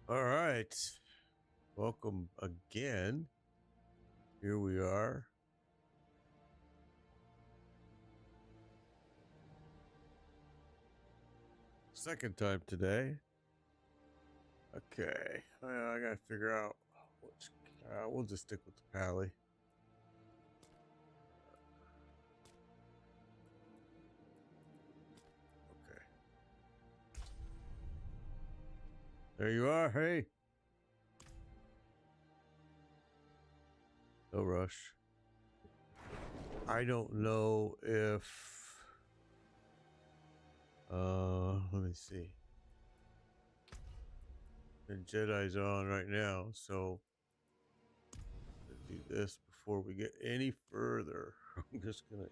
All right. Welcome again. Here we are. Second time today. Okay. I gotta figure out which. We'll just stick with the Pally. Okay. There you are. Hey. No rush. I don't know if. Let me see. The Jedi's on right now, so let's do this before we get any further. I'm just gonna.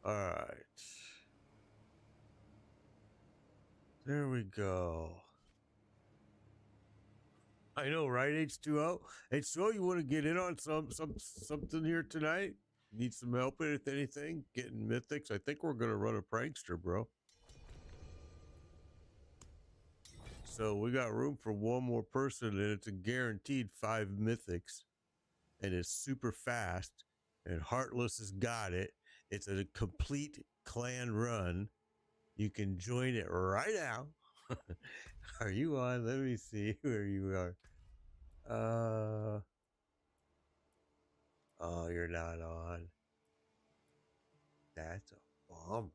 All right. There we go. I know, right? H2O. H2O, you want to get in on something here tonight? Need some help with anything? Getting mythics? I think we're gonna run a prankster, bro. So we got room for one more person, and it's a guaranteed 5 mythics, and it's super fast. And Heartless has got it. It's a complete clan run. You can join it right now. Are you on? Let me see where you are. Oh, you're not on. That's a bummer.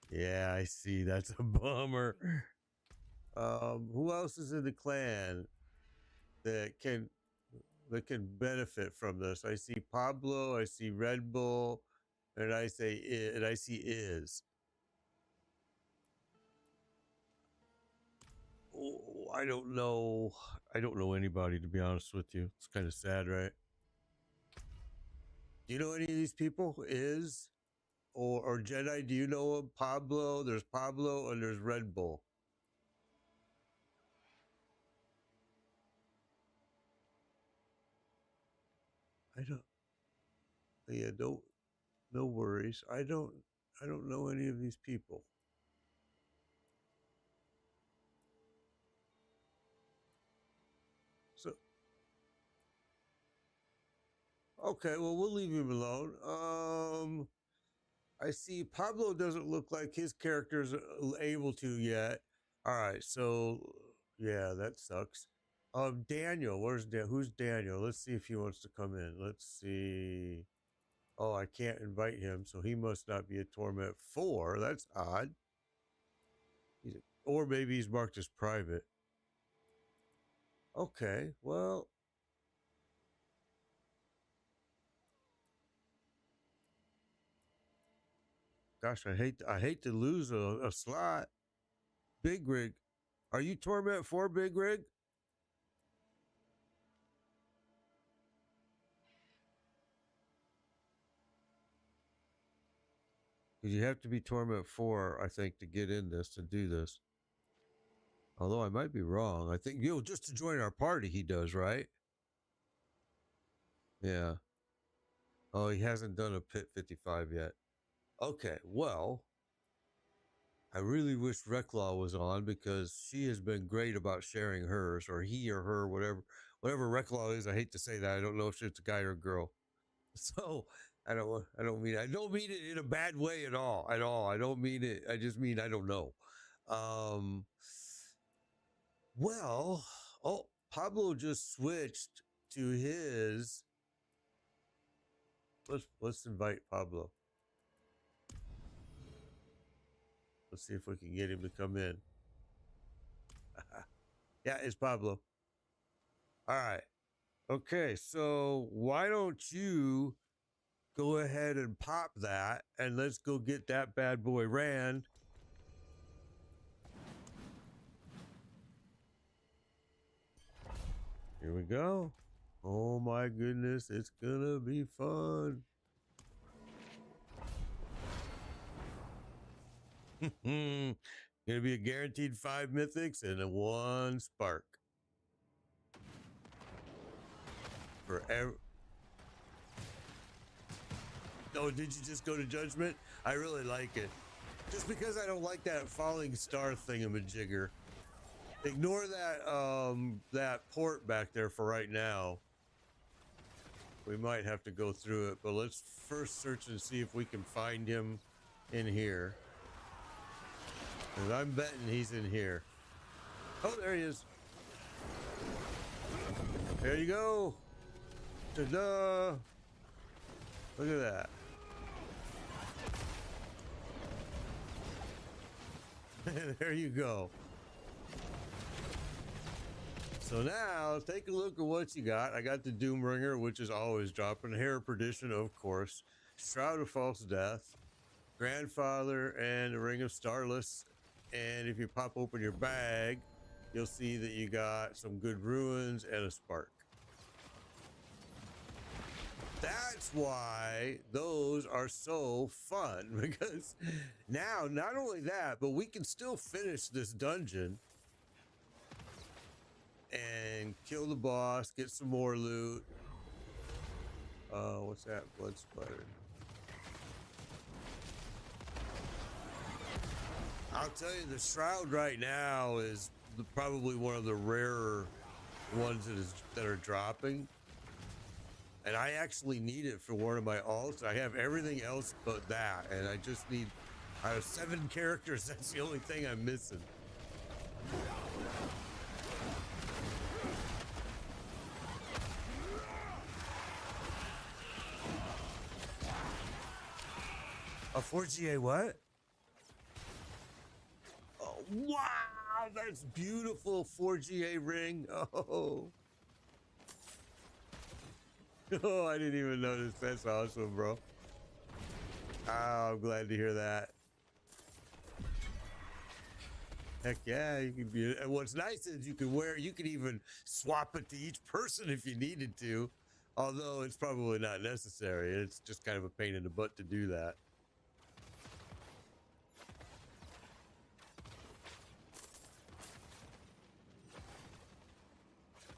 Yeah, I see. That's a bummer. Who else is in the clan that can benefit from this? I see Pablo, I see Red Bull, and I see Iz. Oh, I don't know. I don't know anybody, to be honest with you. It's kind of sad, right? Do you know any of these people? Iz or Jedi? Do you know of Pablo? There's Pablo and there's Red Bull. I don't. Yeah, don't. No worries. I don't know any of these people. So okay, well we'll leave him alone. I see Pablo doesn't look like his character's able to yet. All right, so yeah, that sucks. Daniel, who's Daniel? Let's see if he wants to come in. Let's see. Oh, I can't invite him, so he must not be a Torment 4. That's odd. Or maybe he's marked as private. Okay, well. Gosh, I hate to lose a slot. Big Rig. Are you Torment 4, Big Rig? Because you have to be Torment 4, I think, to get in this, to do this. Although I might be wrong. I think, just to join our party, he does, right? Yeah. Oh, he hasn't done a Pit 55 yet. Okay, well, I really wish Reclaw was on because she has been great about sharing hers, or he or her, whatever Reclaw is. I hate to say that. I don't know if it's a guy or a girl. So I don't mean it in a bad way at all. I don't mean it. I just mean I don't know. Well, oh, Pablo just switched to his. Let's invite Pablo. Let's see if we can get him to come in. Yeah, it's Pablo. All right. Okay, so why don't you go ahead and pop that, and let's go get that bad boy ran. Here we go. Oh my goodness, it's gonna be fun. Gonna be a guaranteed 5 mythics and a 1 spark. forever. Oh, did you just go to Judgment? I really like it. Just because I don't like that falling star thingamajigger. Ignore that that port back there for right now. We might have to go through it, but let's first search and see if we can find him in here. Because I'm betting he's in here. Oh, there he is. There you go. Ta-da! Look at that. There you go. So now, take a look at what you got. I got the Doombringer, which is always dropping. Hair of Perdition, of course. Shroud of False Death. Grandfather and the Ring of Starless. And if you pop open your bag, you'll see that you got some good ruins and a spark. That's why those are so fun, because now not only that, but we can still finish this dungeon and kill the boss, get some more loot. What's that? Blood splatter. I'll tell you, the Shroud right now is probably one of the rarer ones that are dropping. And I actually need it for one of my alts. I have everything else but that. And I just need, I have 7 characters. That's the only thing I'm missing. A 4GA what? Oh, wow, that's beautiful. 4GA ring. Oh. Oh, I didn't even notice. That's awesome, bro. Oh, I'm glad to hear that. Heck yeah, you can be. And what's nice is you can even swap it to each person if you needed to. Although it's probably not necessary. It's just kind of a pain in the butt to do that.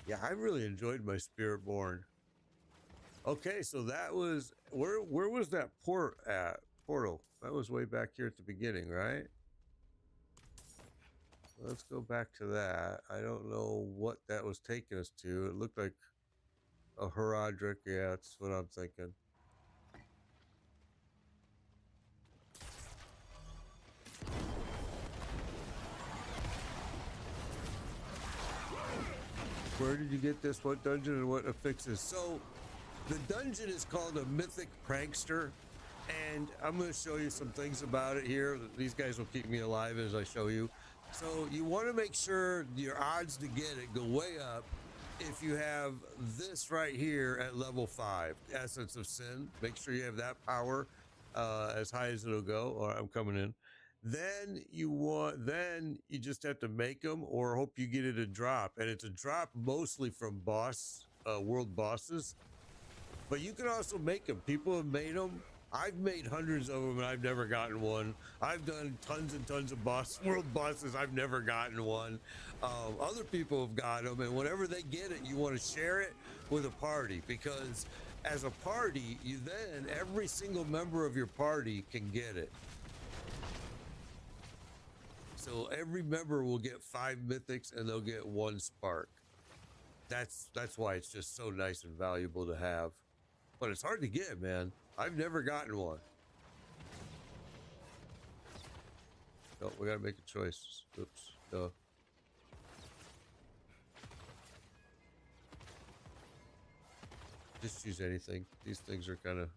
Yeah, I really enjoyed my Spiritborn. Okay, so that was where was that portal? That was way back here at the beginning, right? Let's go back to that. I don't know what that was taking us to. It looked like a Herodric. Yeah, that's what I'm thinking. Where did you get this? What dungeon and what affixes? So the dungeon is called a Mythic Prankster, and I'm going to show you some things about it here. These guys will keep me alive as I show you. So you want to make sure your odds to get it go way up if you have this right here at level 5, Essence of Sin. Make sure you have that power as high as it'll go. All right, I'm coming in. Then you just have to make them or hope you get it a drop, and it's a drop mostly from world bosses. But you can also make them. People have made them. I've made hundreds of them and I've never gotten one. I've done tons and tons of world bosses. I've never gotten one. Other people have got them, and whenever they get it, you want to share it with a party, because as a party, every single member of your party can get it. So every member will get 5 mythics and they'll get 1 spark. That's why it's just so nice and valuable to have. But it's hard to get, man. I've never gotten one. Oh, we gotta make a choice. Oops. Duh. Just choose anything. These things are kind of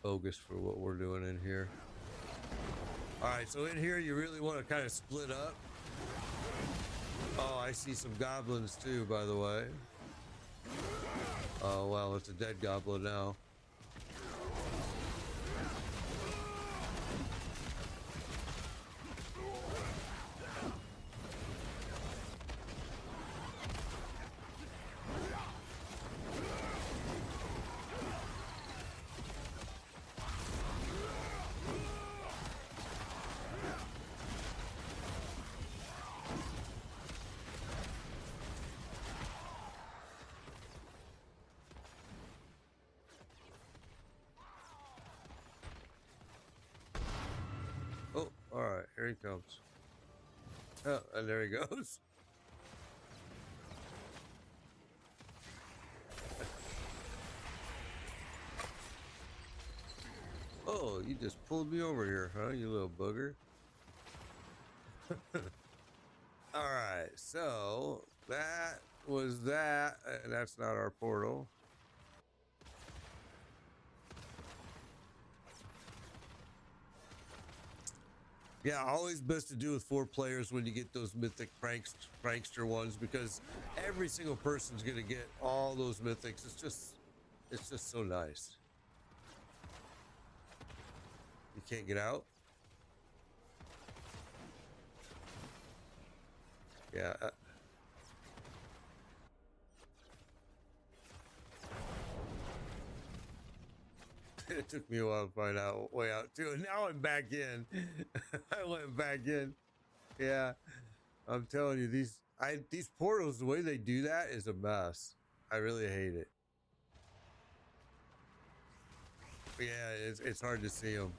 bogus for what we're doing in here. Alright, so in here you really want to kind of split up. Oh, I see some goblins too, by the way. Oh, well, it's a dead goblin now. he comes. Oh, and there he goes. Oh, you just pulled me over here, huh, you little booger? All right, so that was that, and that's not our portal. Yeah, always best to do with 4 players when you get those mythic prankster ones, because every single person's gonna get all those mythics. It's just so nice. You can't get out. Yeah. It took me a while to find out way out too, and now I'm back in. I went back in. Yeah, I'm telling you, these portals, the way they do that is a mess. I really hate it. Yeah, it's hard to see them.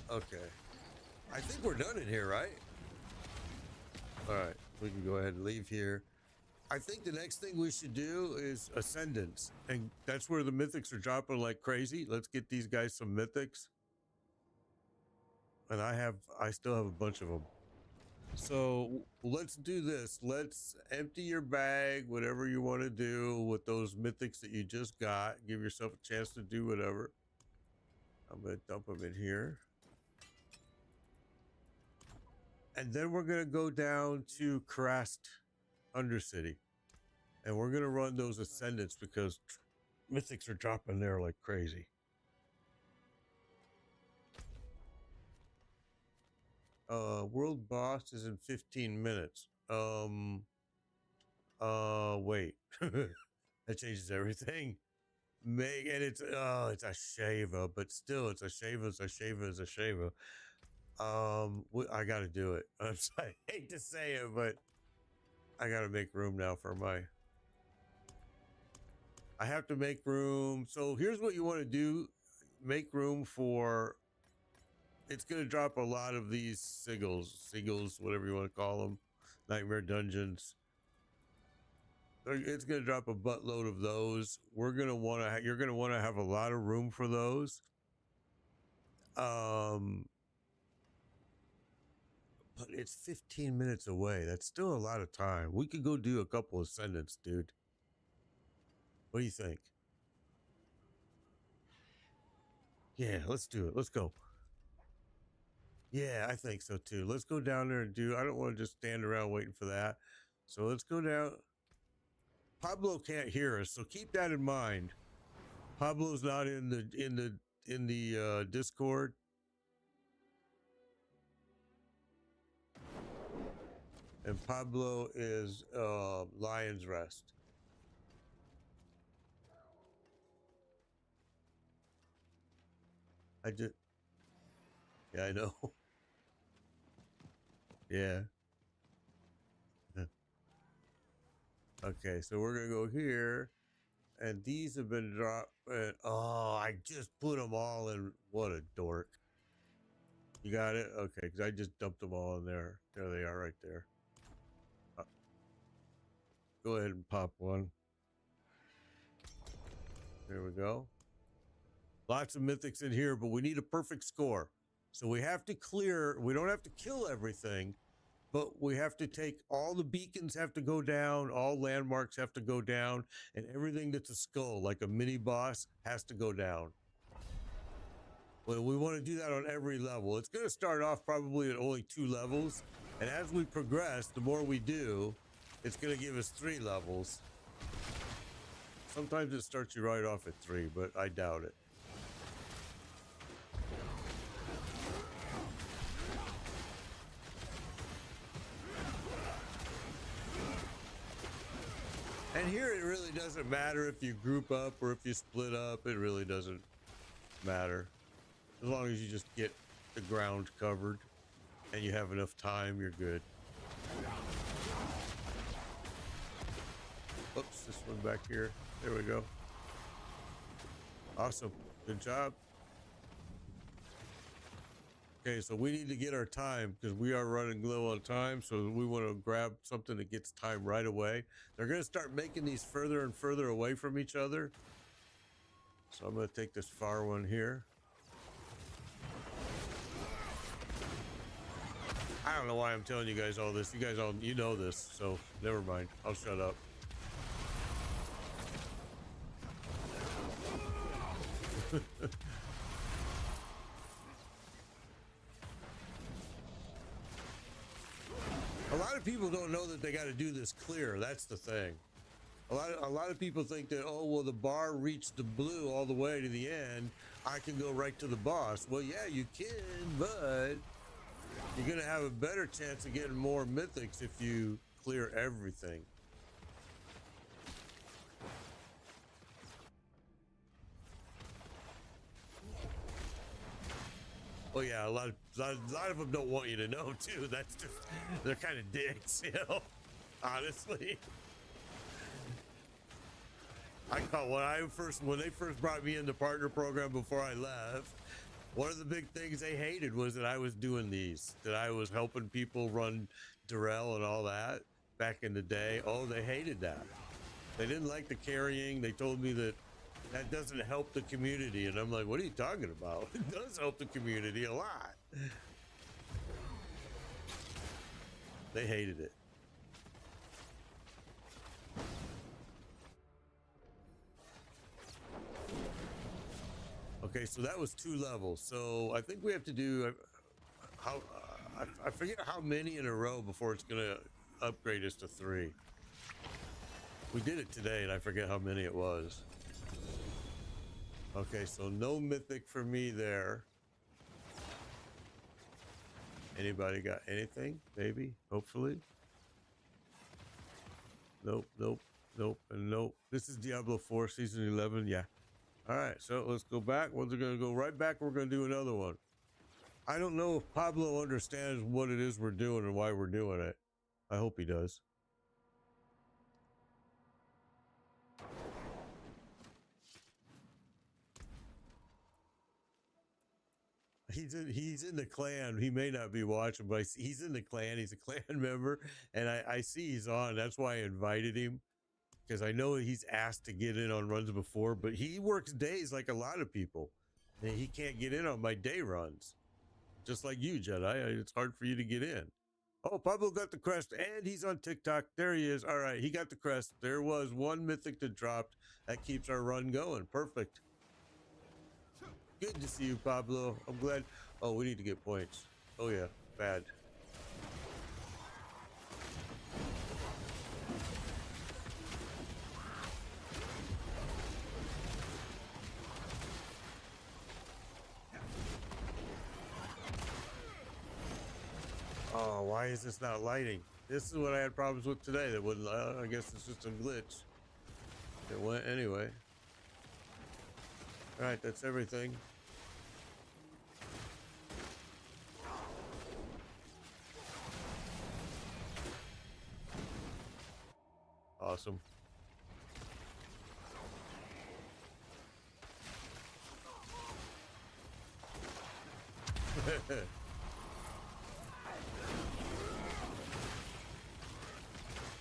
Okay, I think we're done in here, right? All right, we can go ahead and leave here. I think the next thing we should do is Ascendance, and that's where the mythics are dropping like crazy. Let's get these guys some mythics, and I still have a bunch of them. So let's do this. Let's empty your bag, whatever you want to do with those mythics that you just got. Give yourself a chance to do whatever. I'm going to dump them in here. And then we're going to go down to Crest Undercity. And we're going to run those Ascendants because mythics are dropping there like crazy. World boss is in 15 minutes. Wait. That changes everything. And it's it's a shaver, but still it's a shaver. I gotta do it. I hate to say it, but I gotta make room now for I have to make room. So here's what you want to do. Make room for, it's gonna drop a lot of these sigils, whatever you want to call them, nightmare dungeons. It's gonna drop a buttload of those. You're gonna want to have a lot of room for those. But it's 15 minutes away. That's still a lot of time. We could go do a couple Ascendants, dude. What do you think? Yeah, let's do it. Let's go. Yeah, I think so too. Let's go down there and I don't want to just stand around waiting for that. So let's go down. Pablo can't hear us, so keep that in mind. Pablo's not in the Discord. And Pablo is Lion's Rest. Yeah, I know. Yeah. Okay, so we're gonna go here, and these have been dropped. And, oh, I just put them all in. What a dork! You got it? Okay, because I just dumped them all in there. There they are, right there. Go ahead and pop one. There we go. Lots of mythics in here, but we need a perfect score. So we have to clear. We don't have to kill everything, but we have to take all the beacons have to go down, all landmarks have to go down, and everything that's a skull, like a mini boss, has to go down. Well, we want to do that on every level. It's going to start off probably at only 2 levels, and as we progress, the more we do, it's going to give us 3 levels. Sometimes it starts you right off at 3, but I doubt it. And here it really doesn't matter if you group up or if you split up. It really doesn't matter. As long as you just get the ground covered and you have enough time, you're good. Oops, this one back here. There we go. Awesome. Good job. Okay, so we need to get our time because we are running low on time. So we want to grab something that gets time right away. They're going to start making these further and further away from each other. So I'm going to take this far one here. I don't know why I'm telling you guys all this. You guys all, you know this, so never mind. I'll shut up. A lot of people don't know that they got to do this clear. That's the thing. A lot of people think that, oh, well, the bar reached the blue all the way to the end. I can go right to the boss. Well, yeah, you can, but you're going to have a better chance of getting more mythics if you clear everything. Oh yeah, a lot of them don't want you to know too. That's just, they're kind of dicks, you know. Honestly, I caught when they first brought me in the partner program before I left. One of the big things they hated was that I was doing these, that I was helping people run Durrell and all that back in the day. Oh, they hated that. They didn't like the carrying. They told me that doesn't help the community. And I'm like, what are you talking about? It does help the community a lot. They hated it. Okay, so that was 2 levels. So I think we have to do how I forget how many in a row before it's gonna upgrade us to 3. We did it today and I forget how many it was. Okay, so no mythic for me there. Anybody got anything? Maybe, hopefully. Nope, nope, nope, and nope. This is Diablo 4 season 11. Yeah. All right, so let's go back. We're going to go right back. We're going to do another one. I don't know if Pablo understands what it is we're doing and why we're doing it. I hope he does. He's in the clan. He may not be watching, but he's in the clan. He's a clan member, and I see he's on. That's why I invited him, because I know he's asked to get in on runs before, but he works days like a lot of people, and he can't get in on my day runs. Just like you, Jedi. It's hard for you to get in. Oh, Pablo got the crest, and he's on TikTok. There he is. All right, he got the crest. There was one mythic that dropped. That keeps our run going. Perfect. Good to see you, Pablo. I'm glad. Oh, we need to get points. Oh, yeah. Bad. Oh, why is this not lighting? This is what I had problems with today. That wouldn't. I guess it's just a glitch. It went anyway. All right, that's everything. Awesome.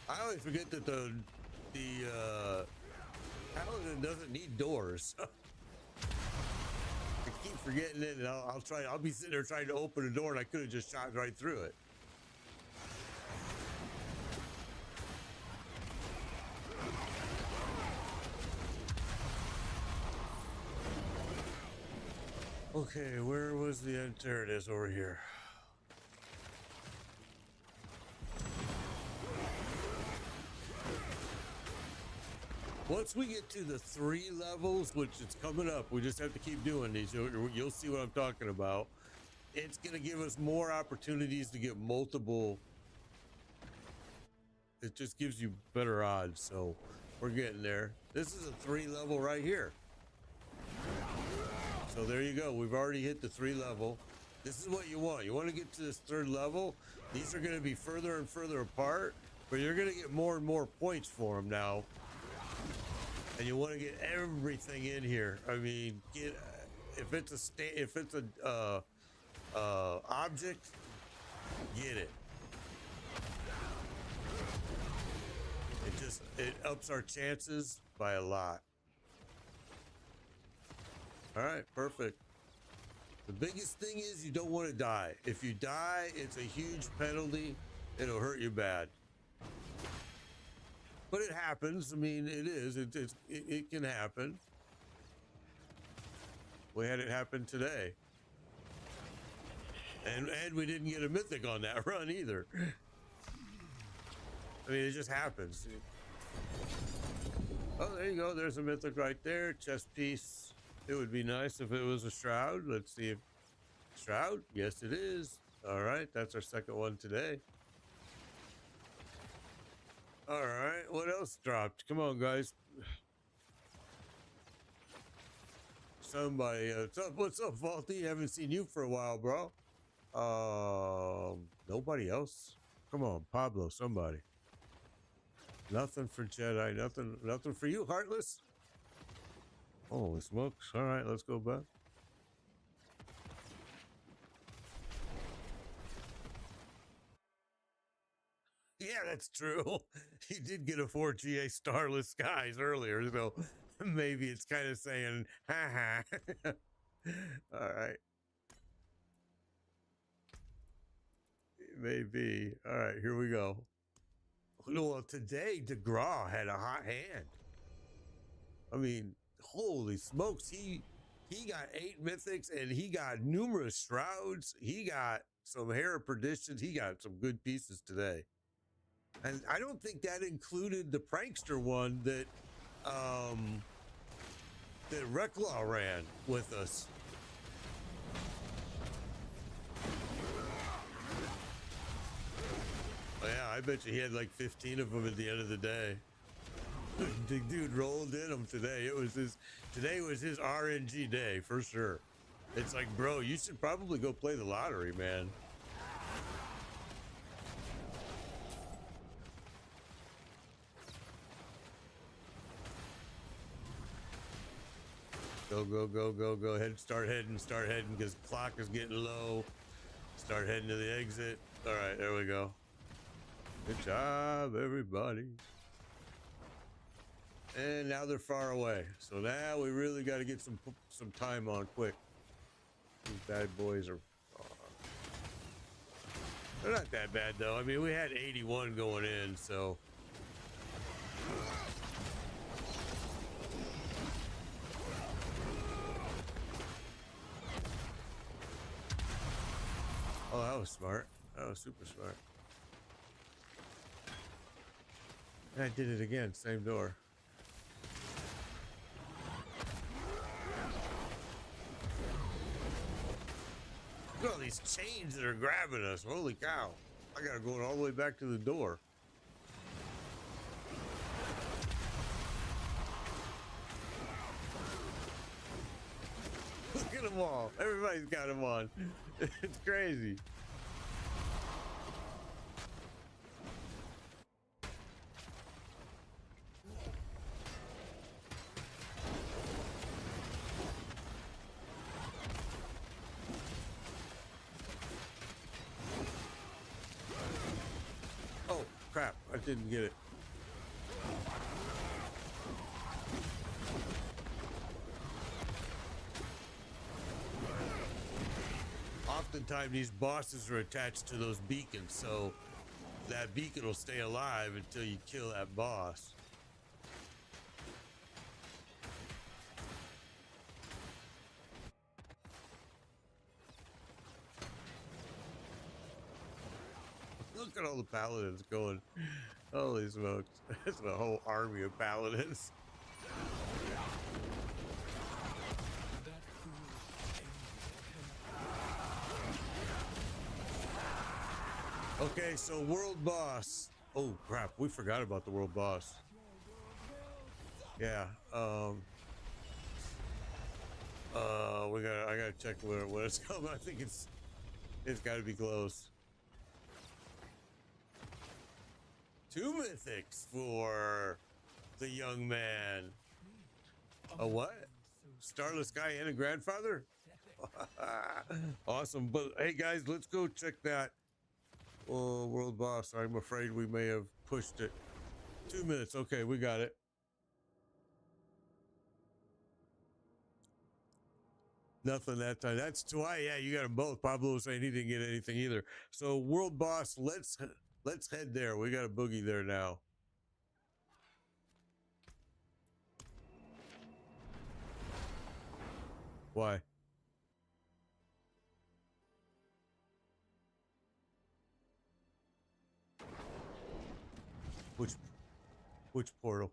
I always forget that the Paladin doesn't need doors. I keep forgetting it, and I'll be sitting there trying to open a door, and I could have just shot right through it. Okay, where was the end? There it is, over here. Once we get to the 3 levels, which is coming up, we just have to keep doing these. You'll see what I'm talking about. It's going to give us more opportunities to get multiple. It just gives you better odds. So we're getting there. This is a 3 level right here. So there you go. We've already hit the 3 level. This is what you want. You want to get to this 3rd level. These are going to be further and further apart, but you're going to get more and more points for them now. And you want to get everything in here. I mean, if it's a object, get it. It ups our chances by a lot. All right, perfect. The biggest thing is you don't want to die. If you die, it's a huge penalty. It'll hurt you bad. But it happens. I mean, it is. It can happen. We had it happen today. And we didn't get a mythic on that run either. I mean, it just happens. Oh, there you go. There's a mythic right there. Chest piece. It would be nice if it was a shroud. Let's see if shroud. Yes, it is. All right. That's our second one today. All right. What else dropped? Come on, guys. Somebody. What's up, Faulty? Haven't seen you for a while, bro. Nobody else. Come on, Pablo. Somebody. Nothing for Jedi. Nothing for you, Heartless. Holy smokes. All right, let's go back. Yeah, that's true. He did get a 4GA Starless Skies earlier, so maybe it's kind of saying, ha ha. All right. Maybe. All right, here we go. Well, today DeGraw had a hot hand. I mean, holy smokes, he got 8 mythics and he got numerous shrouds. He got some Hair of Perdition. He got some good pieces today. And I don't think that included the prankster one that Recklaw ran with us. Oh, yeah, I bet you he had like 15 of them at the end of the day. The dude rolled in them today. Today was his RNG day for sure. It's like, bro, you should probably go play the lottery, man. Go, go, go, go, go. Start heading, because the clock is getting low. Start heading to the exit. All right, there we go. Good job, everybody. And now they're far away. So now we really got to get some time on quick. These bad boys are... they're not that bad, though. I mean, we had 81 going in, so... Oh, that was smart. That was super smart. And I did it again. Same door. Look at all these chains that are grabbing us. Holy cow. I gotta go all the way back to the door. Look at them all. Everybody's got them on. It's crazy. Oh, crap. I didn't get it. Oftentimes these bosses are attached to those beacons, so that beacon will stay alive until you kill that boss. Look at all the paladins going. Holy smokes. That's a whole army of paladins. Okay, so world boss. Oh crap, we forgot about the world boss. Yeah. I gotta check where it's coming. I think it's gotta be close. 2 mythics for the young man. A what? Starless Guy and a grandfather? Awesome. But hey, guys, let's go check that world boss. I'm afraid we may have pushed it. 2 minutes. Okay, we got it. Nothing that time. That's why. Yeah, you got them both. Pablo was saying he didn't get anything either. So world boss, let's head there. We got a boogie there now. Why? Which portal?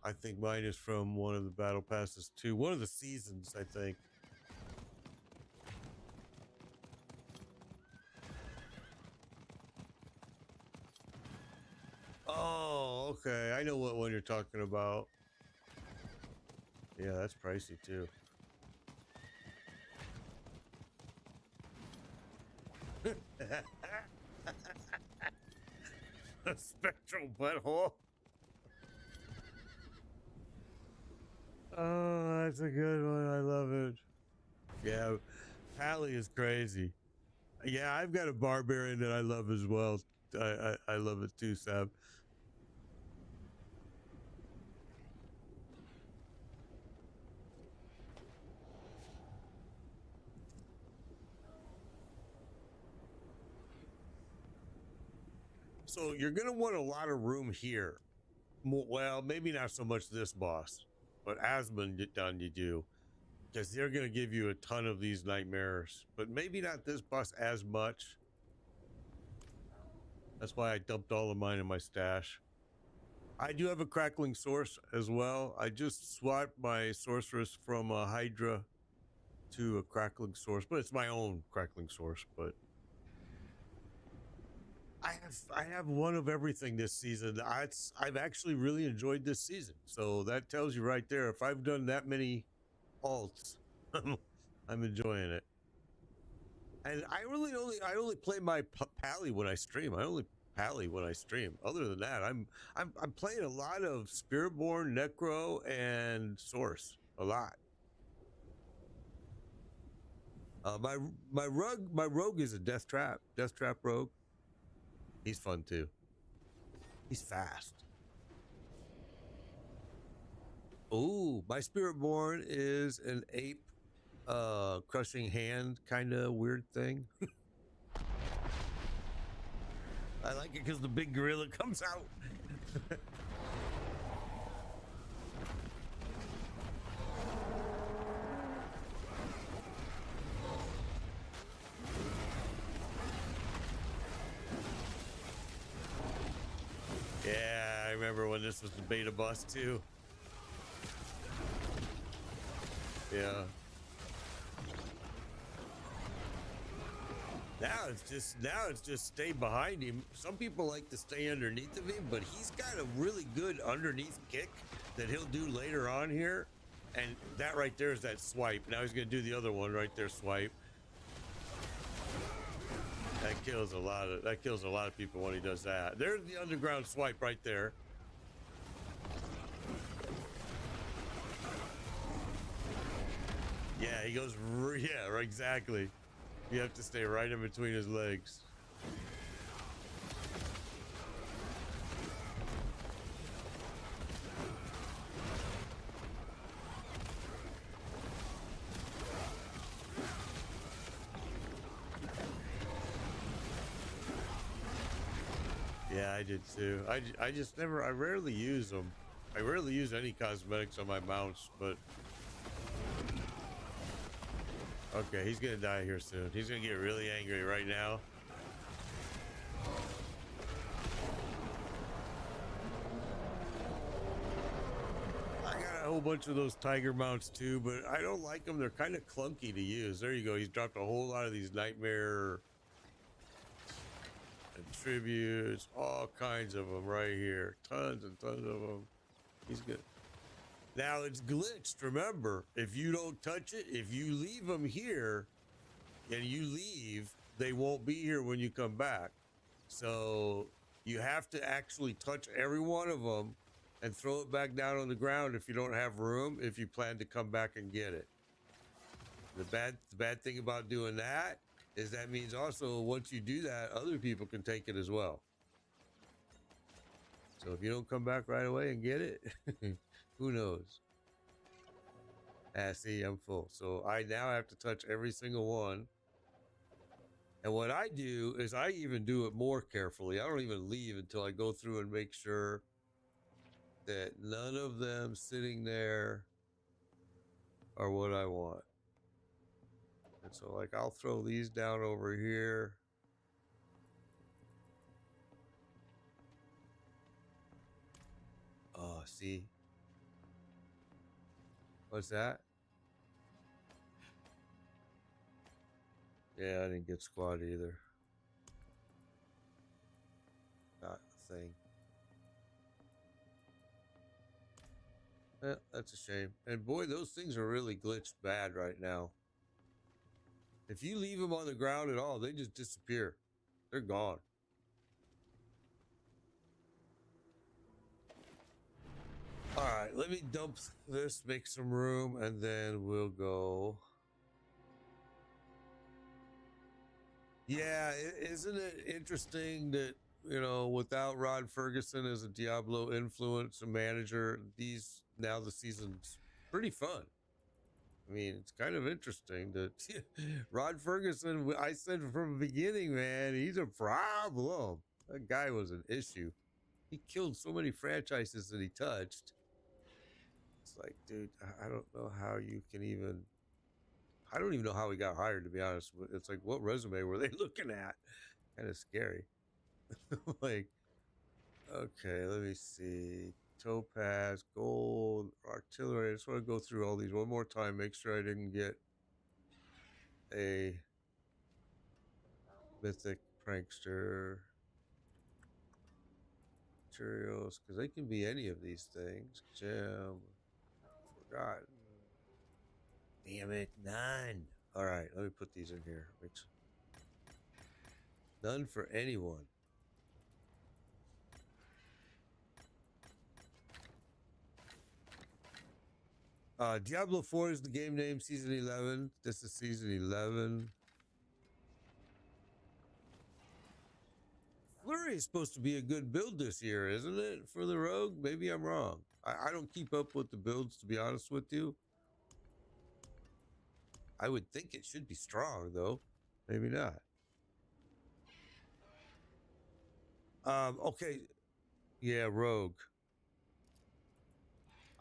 I think mine is from one of the battle passes too. One of the seasons, I think. Oh, okay. I know what one you're talking about. Yeah, that's pricey too. A spectral butthole. Oh, that's a good one. I love it. Yeah, Pally is crazy. Yeah, I've got a barbarian that I love as well. I love it too, Sab. So you're gonna want a lot of room here. Well, maybe not so much this boss, but Asmund done you do, because they're gonna give you a ton of these nightmares. But maybe not this boss as much. That's why I dumped all of mine in my stash. I do have a crackling source as well. I just swapped my sorceress from a Hydra to a crackling source, but it's my own crackling source. But I have one of everything this season. I've actually really enjoyed this season. So that tells you right there. If I've done that many alts, I'm enjoying it. And I only play my Pally when I stream. I only Pally when I stream. Other than that, I'm playing a lot of Spiritborn, Necro, and Source. A lot. My rogue is a Death Trap rogue. He's fun too. He's fast. Ooh, my Spiritborn is an ape crushing hand kind of weird thing. I like it because the big gorilla comes out. Yeah, I remember when this was the beta boss too. Yeah. Now it's just stay behind him. Some people like to stay underneath of him, but he's got a really good underneath kick that he'll do later on here. And that right there is that swipe. Now he's gonna do the other one right there, swipe. That kills a lot of people when he does that. There's the underground swipe right there. Yeah, he goes, yeah, exactly. You have to stay right in between his legs. Yeah, I did too. I just never, I rarely use them. I rarely use any cosmetics on my mounts, but okay, he's gonna die here soon. He's gonna get really angry right now. I got a whole bunch of those tiger mounts too, but I don't like them. They're kind of clunky to use. There you go. He's dropped a whole lot of these nightmare tributes, all kinds of them right here. Tons and tons of them. He's good. Now it's glitched. Remember, if you don't touch it, if you leave them here and you leave, they won't be here when you come back. So you have to actually touch every one of them and throw it back down on the ground if you don't have room, if you plan to come back and get it. The bad thing about doing that is that means also once you do that, other people can take it as well. So if you don't come back right away and get it, who knows? See, I'm full. So I now have to touch every single one. And what I do is I even do it more carefully. I don't even leave until I go through and make sure that none of them sitting there are what I want. And so like I'll throw these down over here. Oh, see? What's that? Yeah, I didn't get squad either. Not a thing. That's a shame. And boy, those things are really glitched bad right now. If you leave them on the ground at all, they just disappear. They're gone. All right, let me dump this, make some room, and then we'll go. Yeah, isn't it interesting that, you know, without Rod Ferguson as a Diablo influence and manager, now the season's pretty fun. I mean, it's kind of interesting that Rod Ferguson, I said from the beginning, man, he's a problem. That guy was an issue. He killed so many franchises that he touched. It's like, dude, I don't know how you can even. I don't even know how he got hired, to be honest. It's like, what resume were they looking at? Kind of scary. Like, okay, let me see. Topaz, gold, artillery. I just want to go through all these one more time, make sure I didn't get a mythic prankster. Materials, because they can be any of these things. Gem. Forgotten. Damn it, none. All right, let me put these in here. None for anyone. Diablo 4 is the game name, Season 11. This is Season 11. Flurry is supposed to be a good build this year, isn't it? For the rogue? Maybe I'm wrong. I don't keep up with the builds, to be honest with you. I would think it should be strong, though. Maybe not. Okay. Yeah, rogue.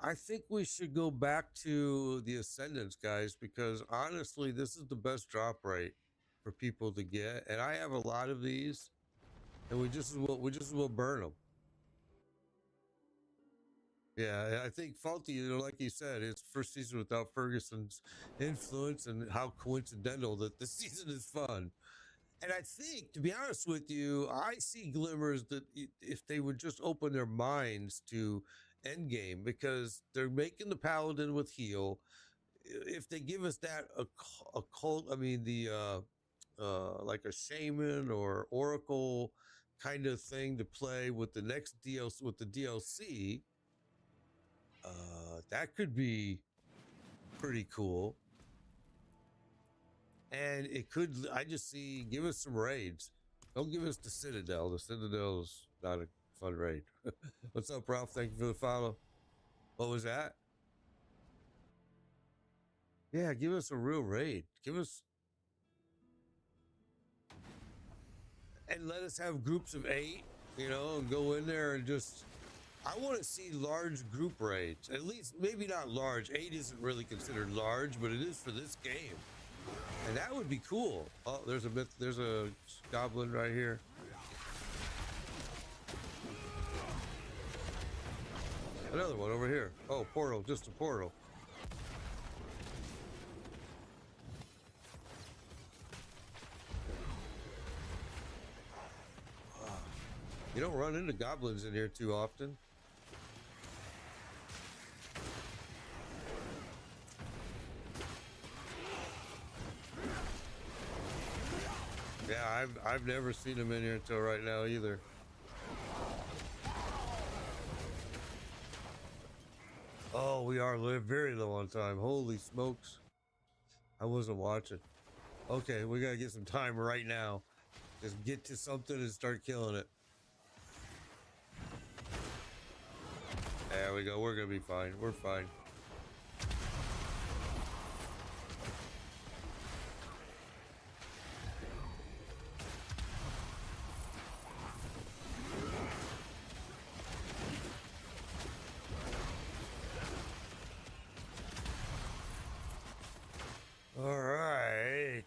I think we should go back to the Ascendants, guys, because honestly, this is the best drop rate for people to get, and I have a lot of these, and we just as well burn them. Yeah, I think Faulty, like you said, it's first season without Ferguson's influence, and how coincidental that this season is fun. And I think, to be honest with you, I see glimmers that if they would just open their minds to Endgame, because they're making the Paladin with heal. If they give us that a cult, I mean like a shaman or oracle kind of thing to play with the next DLC, with the DLC, that could be pretty cool. And it could, I just see, give us some raids. Don't give us the Citadel. The Citadel's not a fun raid. What's up, Ralph? Thank you for the follow. What was that? Yeah, give us a real raid. Give us, and let us have groups of 8, you know, and go in there and just, I want to see large group raids. At least, maybe not large. 8 isn't really considered large, but it is for this game. And that would be cool. Oh, there's a goblin right here. Another one over here. Oh, portal, just a portal. You don't run into goblins in here too often. Yeah, I've never seen them in here until right now either. Oh, we are very low on time. Holy smokes. I wasn't watching. Okay, we gotta get some time right now. Just get to something and start killing it. There we go. We're gonna be fine. We're fine. All right.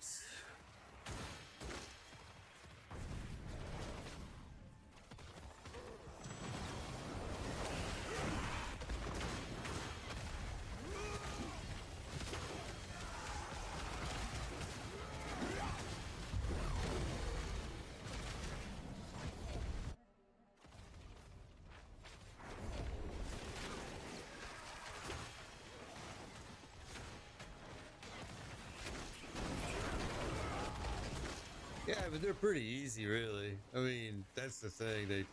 Yeah, but they're pretty easy, really. I mean, that's the thing.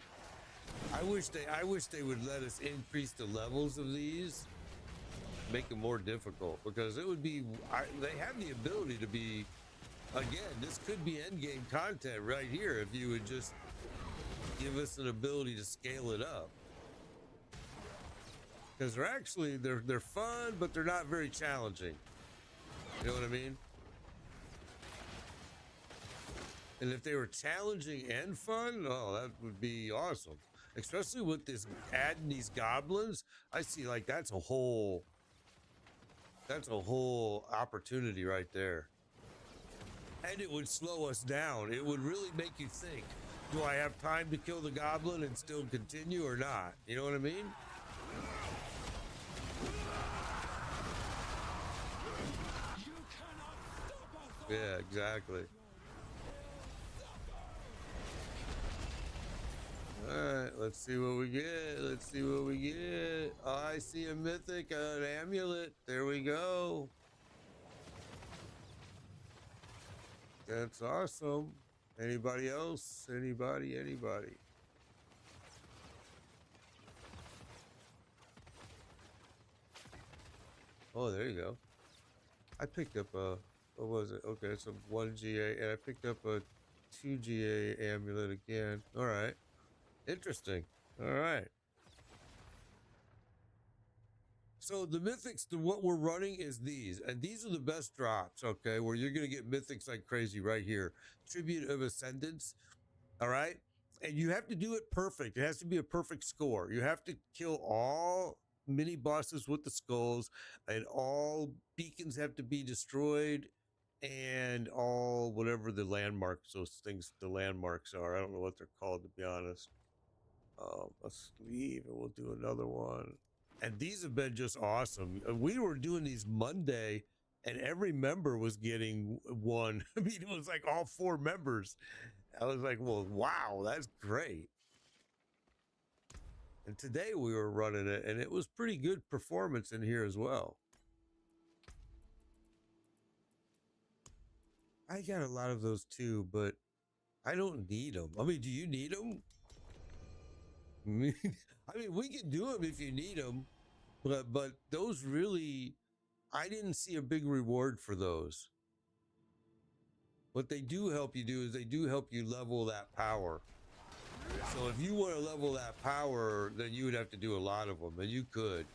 I wish they would let us increase the levels of these, make them more difficult, because it would be. They have the ability to be. Again, this could be end game content right here if you would just give us an ability to scale it up. Because they're fun, but they're not very challenging. You know what I mean? And if they were challenging and fun, oh, that would be awesome. Especially with this adding these goblins, I see like that's a whole opportunity right there. And it would slow us down. It would really make you think, do I have time to kill the goblin and still continue or not? You know what I mean? Yeah, exactly. All right, let's see what we get. Let's see what we get. Oh, I see a mythic, an amulet. There we go. That's awesome. Anybody else? Anybody? Oh, there you go. I picked up a, what was it? Okay, it's a 1 GA, and I picked up a 2 GA amulet again. All right. Interesting. All right. So the mythics, what we're running is these, and these are the best drops, okay, where you're going to get mythics like crazy right here. Tribute of Ascendance, all right? And you have to do it perfect. It has to be a perfect score. You have to kill all mini bosses with the skulls, and all beacons have to be destroyed, and all whatever the landmarks, those things, the landmarks are. I don't know what they're called, to be honest. Let's leave and we'll do another one. And these have been just awesome. We were doing these Monday, and every member was getting one. I mean, it was like all 4 members. I was like, well, wow, that's great. And today we were running it, and it was pretty good performance in here as well. I got a lot of those too, but I don't need them. I mean, do you need them? I mean, we can do them if you need them, but those really, I didn't see a big reward for those. What they do help you do is they do help you level that power. So if you want to level that power, then you would have to do a lot of them, and you could.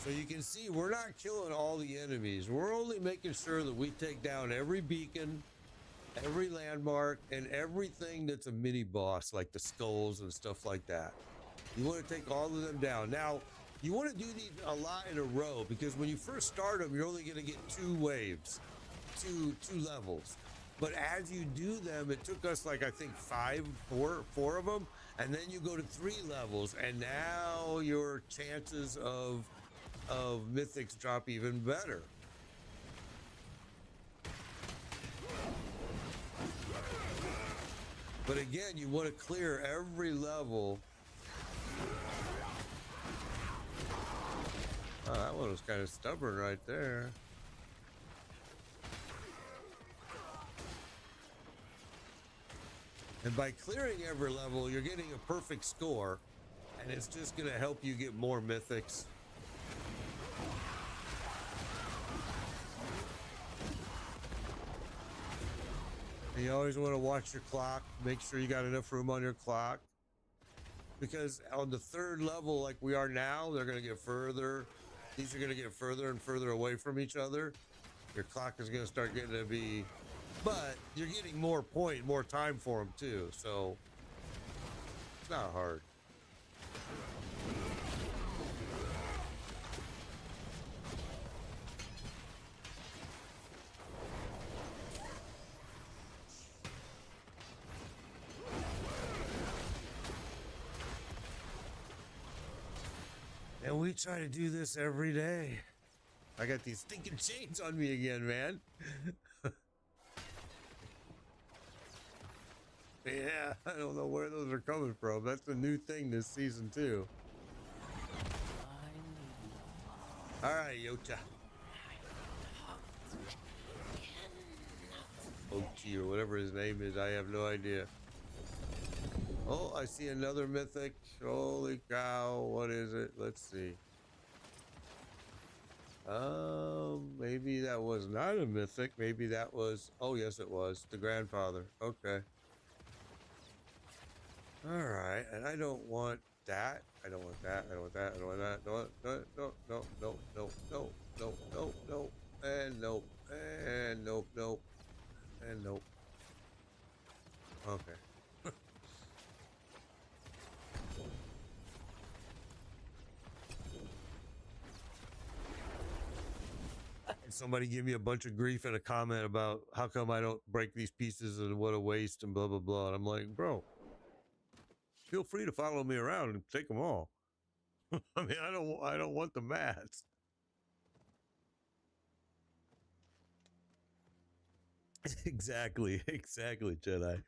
So you can see we're not killing all the enemies. We're only making sure that we take down every beacon, every landmark, and everything that's a mini boss, like the skulls and stuff like that. You want to take all of them down. Now, you want to do these a lot in a row, because when you first start them, you're only going to get 2 waves, two levels. But as you do them, it took us like, I think four of them, and then you go to 3 levels, and now your chances of mythics drop even better. But again, you want to clear every level. Oh, that one was kind of stubborn right there. And by clearing every level, you're getting a perfect score, and it's just going to help you get more mythics. And you always want to watch your clock, make sure you got enough room on your clock. Because on the third level, like we are now, they're going to get further. These are going to get further and further away from each other. Your clock is going to start getting to be, but you're getting more time for them too. So it's not hard. And we try to do this every day. I got these stinking chains on me again, man. Yeah, I don't know where those are coming from. That's a new thing this season too. All right, Yota. Ochi or whatever his name is, I have no idea. Oh, I see another mythic. Holy cow, what is it? Let's see. Maybe that was not a mythic. Maybe that was, oh yes it was, the grandfather. Okay. All right, and I don't want that. I don't want that. I don't want that. I don't want that. No, no, no, no, no, no, no, no, no, and nope, and nope, nope, and nope. Okay. Somebody give me a bunch of grief in a comment about how come I don't break these pieces and what a waste and blah blah blah. And I'm like, bro, feel free to follow me around and take them all. I mean, I don't want the mats. Exactly, Jedi.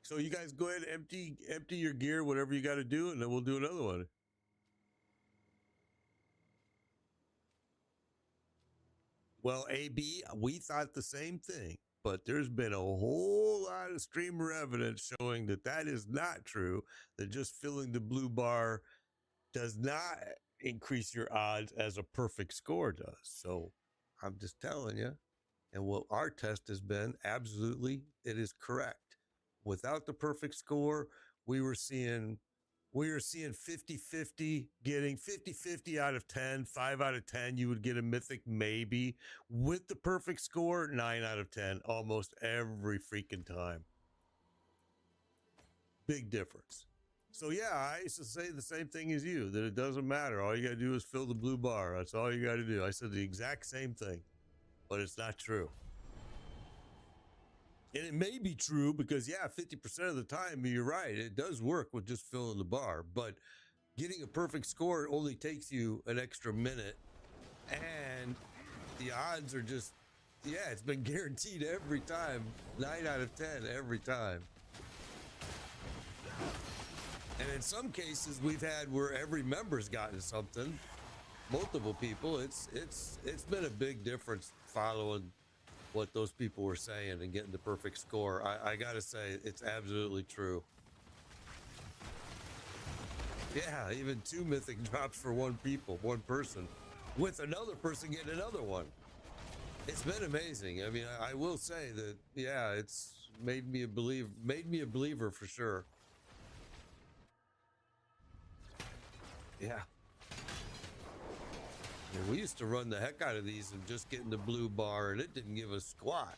So you guys go ahead and empty your gear, whatever you got to do, and then we'll do another one. Well, AB, we thought the same thing, but there's been a whole lot of streamer evidence showing that that is not true, that just filling the blue bar does not increase your odds as a perfect score does. So I'm just telling you. And what our test has been, absolutely, it is correct. Without the perfect score, we were seeing 50-50, getting 50-50 out of 10, 5 out of 10, you would get a mythic maybe. With the perfect score, 9 out of 10, almost every freaking time. Big difference. So yeah, I used to say the same thing as you, that it doesn't matter. All you got to do is fill the blue bar. That's all you got to do. I said the exact same thing, but it's not true. And it may be true because, yeah, 50% of the time, you're right. It does work with just filling the bar. But getting a perfect score only takes you an extra minute. And the odds are just, yeah, it's been guaranteed every time. 9 out of 10 every time. And in some cases, we've had where every member's gotten something. Multiple people. It's been a big difference following what those people were saying and getting the perfect score. I gotta say, it's absolutely true. Yeah, even 2 mythic drops for one person, with another person getting another one. It's been amazing. I mean, I will say that, yeah, it's made me a believer for sure. Yeah. And we used to run the heck out of these and just get in the blue bar, and it didn't give a squat.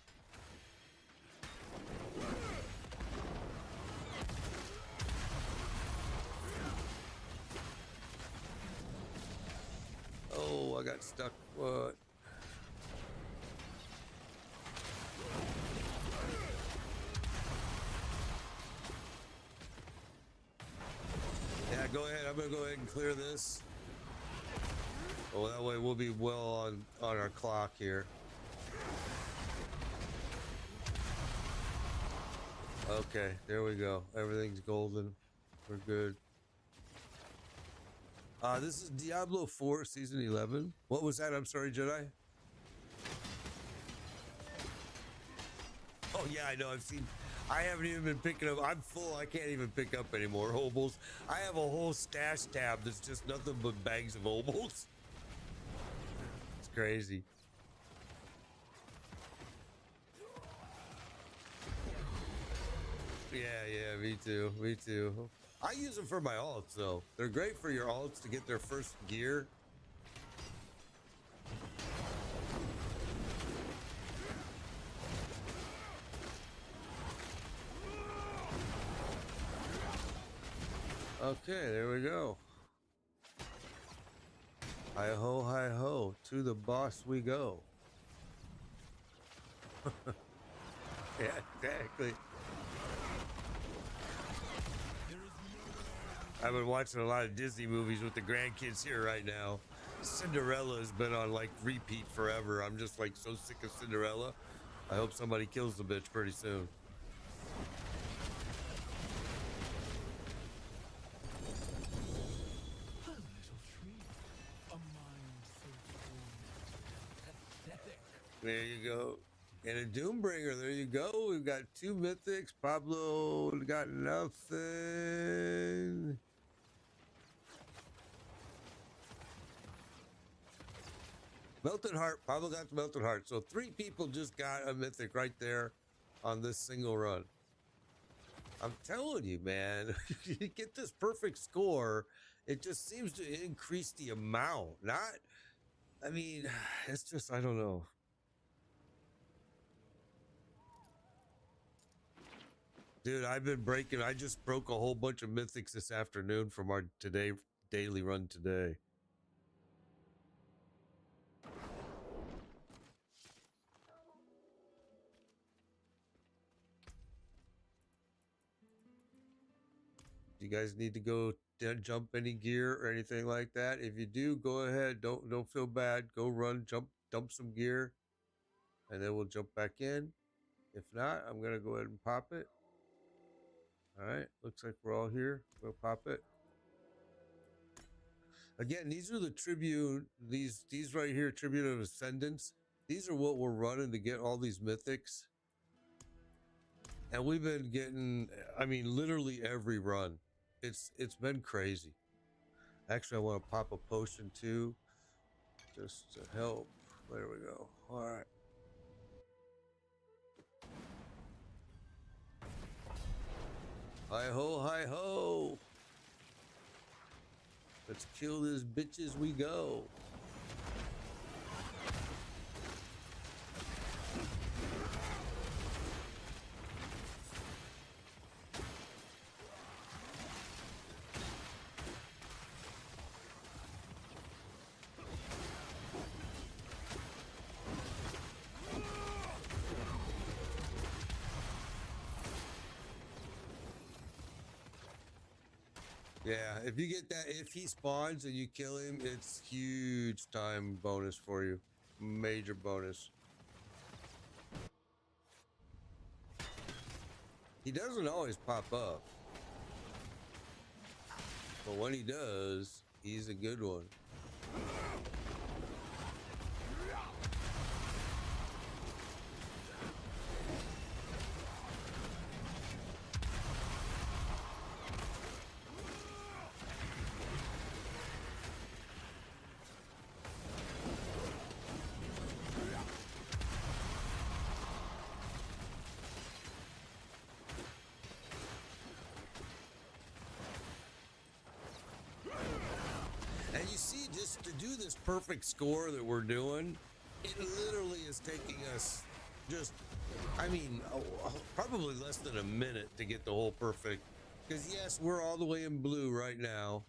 Oh, I got stuck. What? Yeah, go ahead. I'm gonna go ahead and clear this. Oh, that way we'll be well on our clock here. Okay, there we go. Everything's golden. We're good. This is Diablo 4 Season 11. What was that? I'm sorry, Jedi? Oh, yeah, I know. I haven't even been picking up. I'm full. I can't even pick up anymore. Obols. I have a whole stash tab that's just nothing but bags of obols. It's crazy. Yeah, me too. Me too. I use them for my alts, though. They're great for your alts to get their first gear. Okay, there we go. Hi ho, to the boss we go. Yeah, exactly. I've been watching a lot of Disney movies with the grandkids here right now. Cinderella has been on like repeat forever. I'm just like so sick of Cinderella. I hope somebody kills the bitch pretty soon. There you go. And a Doombringer, there you go. We've got 2 mythics. Pablo got nothing. Melted Heart. Pablo got the Melted Heart. So 3 people just got a mythic right there on this single run. I'm telling you, man, you get this perfect score. It just seems to increase the amount. I mean, it's just, I don't know. Dude, I just broke a whole bunch of mythics this afternoon from our daily run today. Do you guys need to go jump any gear or anything like that? If you do, go ahead. Don't feel bad. Go run, dump some gear, and then we'll jump back in. If not, I'm gonna go ahead and pop it. All right, looks like we're all here. We'll pop it. Again, these are the tribute, these right here, Tribute of Ascendants. These are what we're running to get all these mythics. And we've been getting, I mean, literally every run. It's been crazy. Actually, I want to pop a potion too, just to help. There we go. All right. Hi ho, hi ho. Let's kill this bitch as we go. Yeah, if you get that, if he spawns and you kill him, it's huge time bonus for you. Major bonus. He doesn't always pop up. But when he does, he's a good one. And you see, just to do this perfect score that we're doing, it literally is taking us just, I mean, probably less than a minute to get the whole perfect. Because yes, we're all the way in blue right now,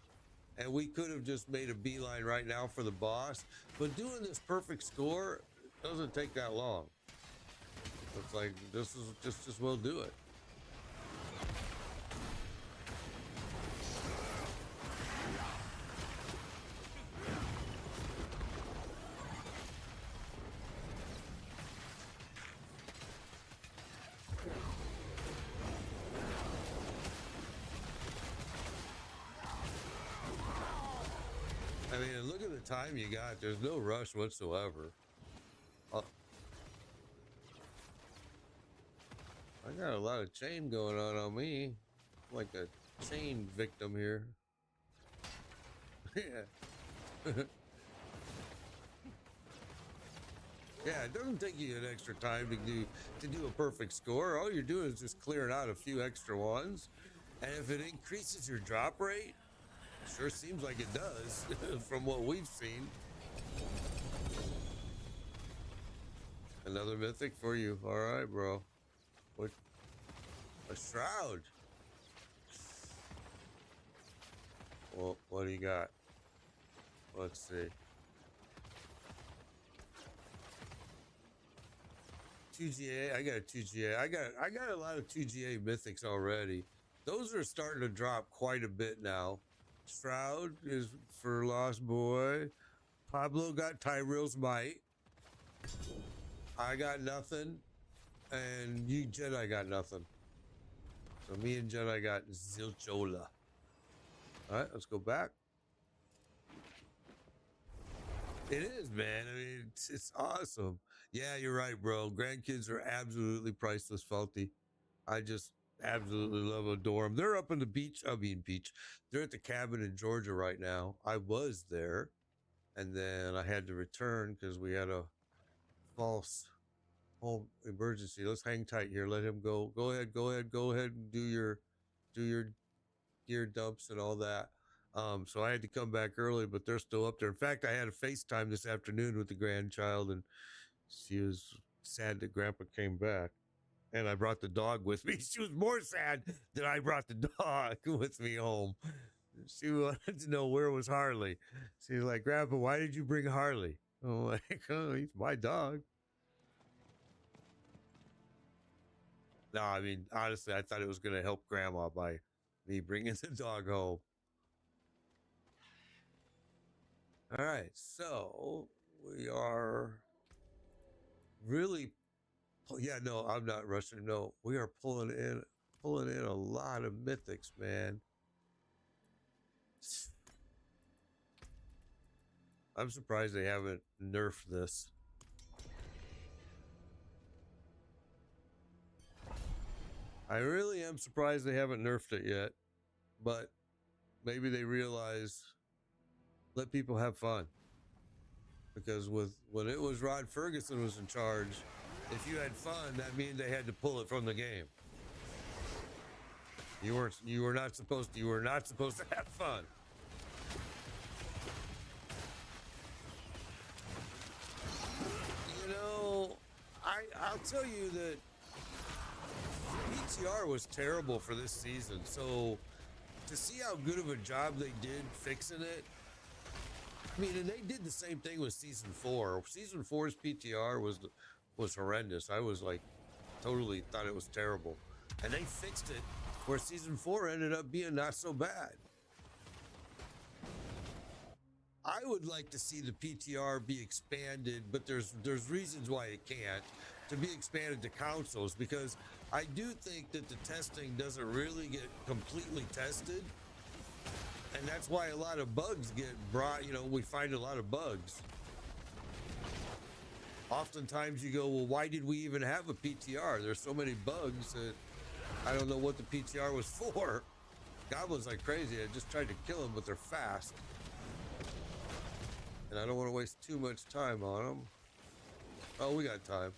and we could have just made a beeline right now for the boss. But doing this perfect score doesn't take that long. It's like, this is just as well do it. time you got. There's no rush whatsoever. I got a lot of chain going on me. Like a chain victim here. Yeah. Yeah, it doesn't take you an extra time to do a perfect score. All you're doing is just clearing out a few extra ones. And if it increases your drop rate, sure seems like it does from what we've seen. Another mythic for you. All right, bro. What? A shroud. Well, what do you got? Let's see. 2GA. I got a 2GA. I got a lot of 2GA mythics already. Those are starting to drop quite a bit now. Shroud is for Lost Boy. Pablo got Tyrael's Might. I got nothing. And you Jedi got nothing. So me and Jedi got Zilchola. Alright, let's go back. It is, man. I mean, it's awesome. Yeah, you're right, bro. Grandkids are absolutely priceless, Felty. I just absolutely love, adore them. They're up in the beach. They're at the cabin in Georgia right now. I was there, and then I had to return because we had a false home emergency. Let's hang tight here. Let him go. Go ahead and do your gear dumps and all that. So I had to come back early, but they're still up there. In fact, I had a FaceTime this afternoon with the grandchild, and she was sad that Grandpa came back. And I brought the dog with me. She was more sad that I brought the dog with me home. She wanted to know where was Harley. She was like, Grandpa, why did you bring Harley? I'm like, oh, he's my dog. No, I mean, honestly, I thought it was going to help Grandma by me bringing the dog home. All right, so we are really, yeah, no, I'm not rushing. No, we are pulling in a lot of mythics, man. I'm surprised they haven't nerfed this. I really am surprised they haven't nerfed it yet, but maybe they realize let people have fun. Because when it was Rod Ferguson was in charge, if you had fun, that means they had to pull it from the game. You were not supposed to have fun. You know, I'll tell you that PTR was terrible for this season. So to see how good of a job they did fixing it, I mean, and they did the same thing with season 4. Season 4's PTR was horrendous. I was like, totally thought it was terrible. And they fixed it where season 4 ended up being not so bad. I would like to see the PTR be expanded, but there's reasons why it can't, to be expanded to consoles, because I do think that the testing doesn't really get completely tested. And that's why a lot of bugs get brought, you know, we find a lot of bugs. Oftentimes you go, well, why did we even have a PTR? There's so many bugs that I don't know what the PTR was for. Goblins like crazy. I just tried to kill them, but they're fast. And I don't want to waste too much time on them. Oh, we got time.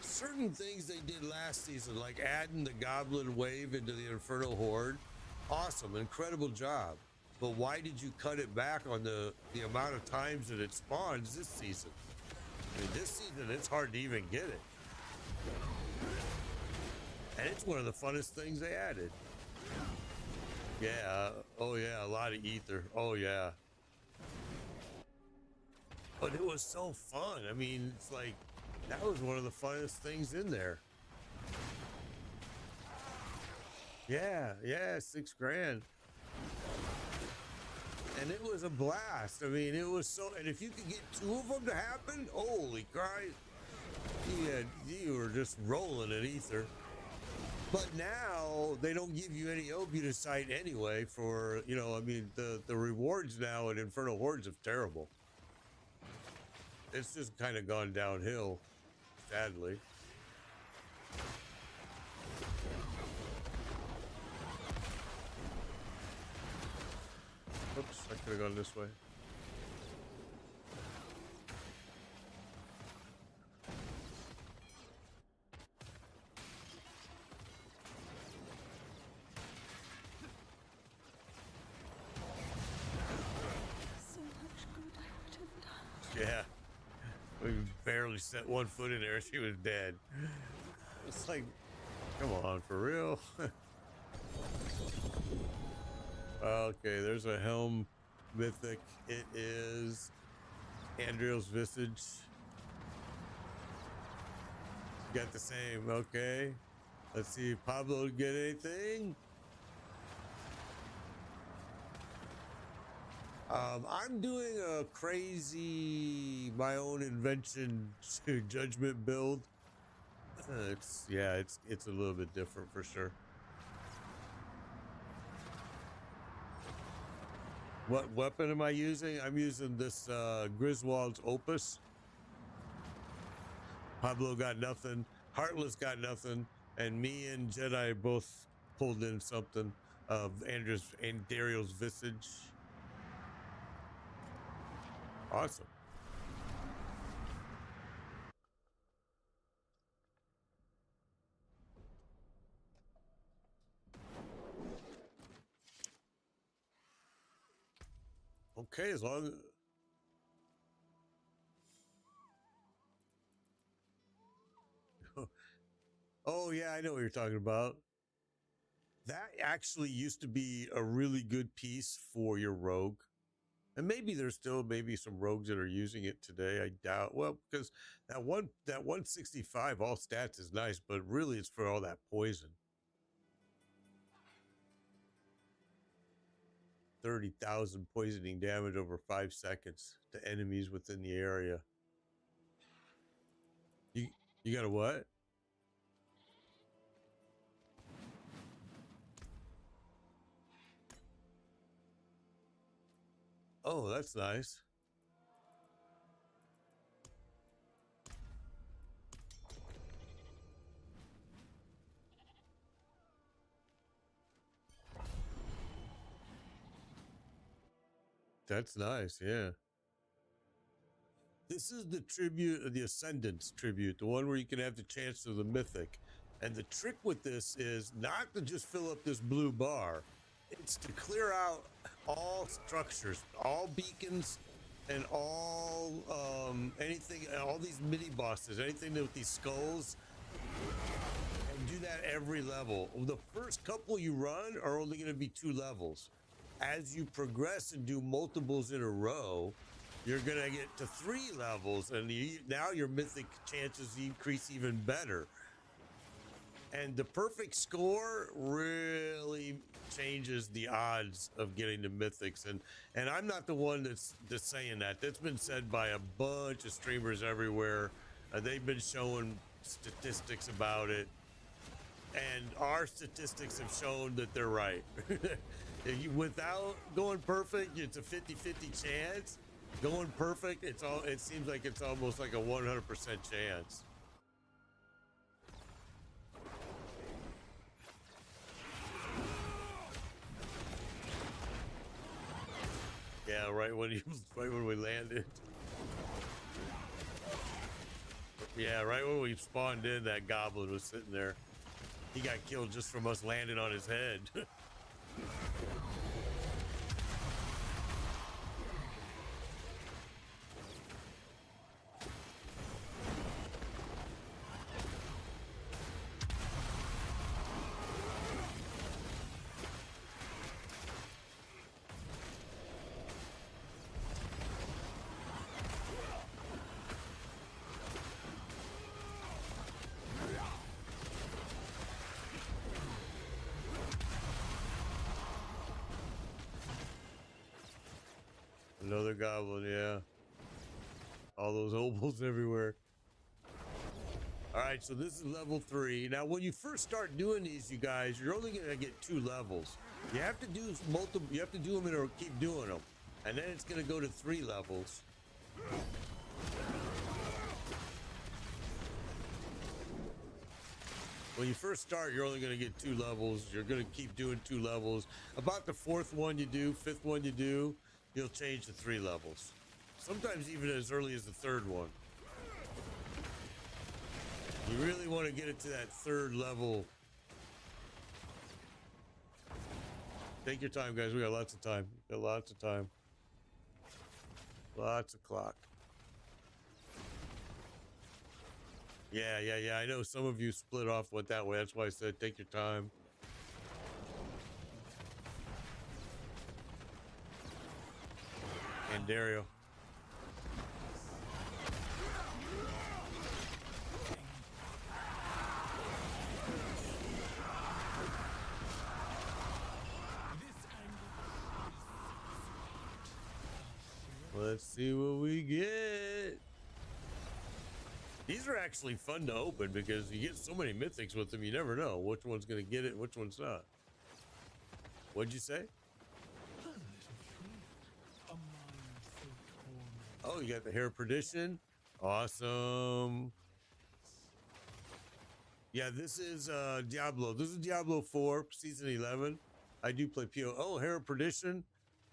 Certain things they did last season, like adding the Goblin Wave into the Infernal Horde, awesome, incredible job. But why did you cut it back on the amount of times that it spawns this season? I mean, this season, it's hard to even get it. And it's one of the funnest things they added. Yeah, oh yeah, a lot of ether. Oh yeah. But it was so fun. I mean, it's like, that was one of the funnest things in there. Yeah, $6 grand. And it was a blast. I mean, it was so, and if you could get 2 of them to happen, holy Christ. You were just rolling in ether. But now they don't give you any obutacite anyway for, you know, I mean, the rewards now in Infernal Hordes is terrible. It's just kind of gone downhill, sadly. Oops, I could have gone this way. Yeah, we barely set one foot in there. She was dead. It's like, come on, for real? Okay, there's a helm mythic. It is Andriel's Visage. Got the same. Okay, let's see if Pablo would get anything. I'm doing a crazy, my own invention judgment build. It's a little bit different for sure. What weapon am I using? I'm using this Griswold's Opus. Pablo got nothing. Heartless got nothing, and me and Jedi both pulled in something of Dario's Visage. Awesome. Okay, as long as... Oh, yeah, I know what you're talking about. That actually used to be a really good piece for your rogue. And maybe there's still maybe some rogues that are using it today. I doubt. Well, because that 165 all stats is nice, but really it's for all that poison. 30,000 poisoning damage over 5 seconds to enemies within the area. You got a what? Oh, that's nice. That's nice, yeah. This is the tribute, the Ascendance tribute, the one where you can have the chance of the mythic. And the trick with this is not to just fill up this blue bar. It's to clear out all structures, all beacons, and all anything, all these mini bosses, anything with these skulls. And do that every level. The first couple you run are only going to be 2 levels. As you progress and do multiples in a row, you're going to get to 3 levels, and now your mythic chances increase even better. And the perfect score really changes the odds of getting the mythics. And I'm not the one that's saying that. That's been said by a bunch of streamers everywhere. They've been showing statistics about it. And our statistics have shown that they're right. Without going perfect, it's a 50-50 chance. Going perfect, it seems like it's almost like a 100% chance. Yeah, right when we landed. Yeah, right when we spawned in, that goblin was sitting there. He got killed just from us landing on his head. Another goblin, yeah. All those obols everywhere. All right, so this is level 3. Now, when you first start doing these, you guys, you're only gonna get 2 levels. You have to do multiple. You have to do them and keep doing them, and then it's gonna go to 3 levels. When you first start, you're only going to get 2 levels. You're going to keep doing 2 levels. About the 4th one you do, 5th one you do, you'll change to 3 levels. Sometimes even as early as the 3rd one. You really want to get it to that 3rd level. Take your time, guys. We got lots of time. Got lots of time. Lots of clock. Yeah. I know some of you split off, went that way. That's why I said take your time. And Dario. Let's see what we get. These are actually fun to open because you get so many mythics with them, you never know which one's going to get it, which one's not. What'd you say? Oh, you got the Hair of Perdition. Awesome. Yeah, this is Diablo. This is Diablo 4, Season 11. I do play PO. Oh, Hair of Perdition.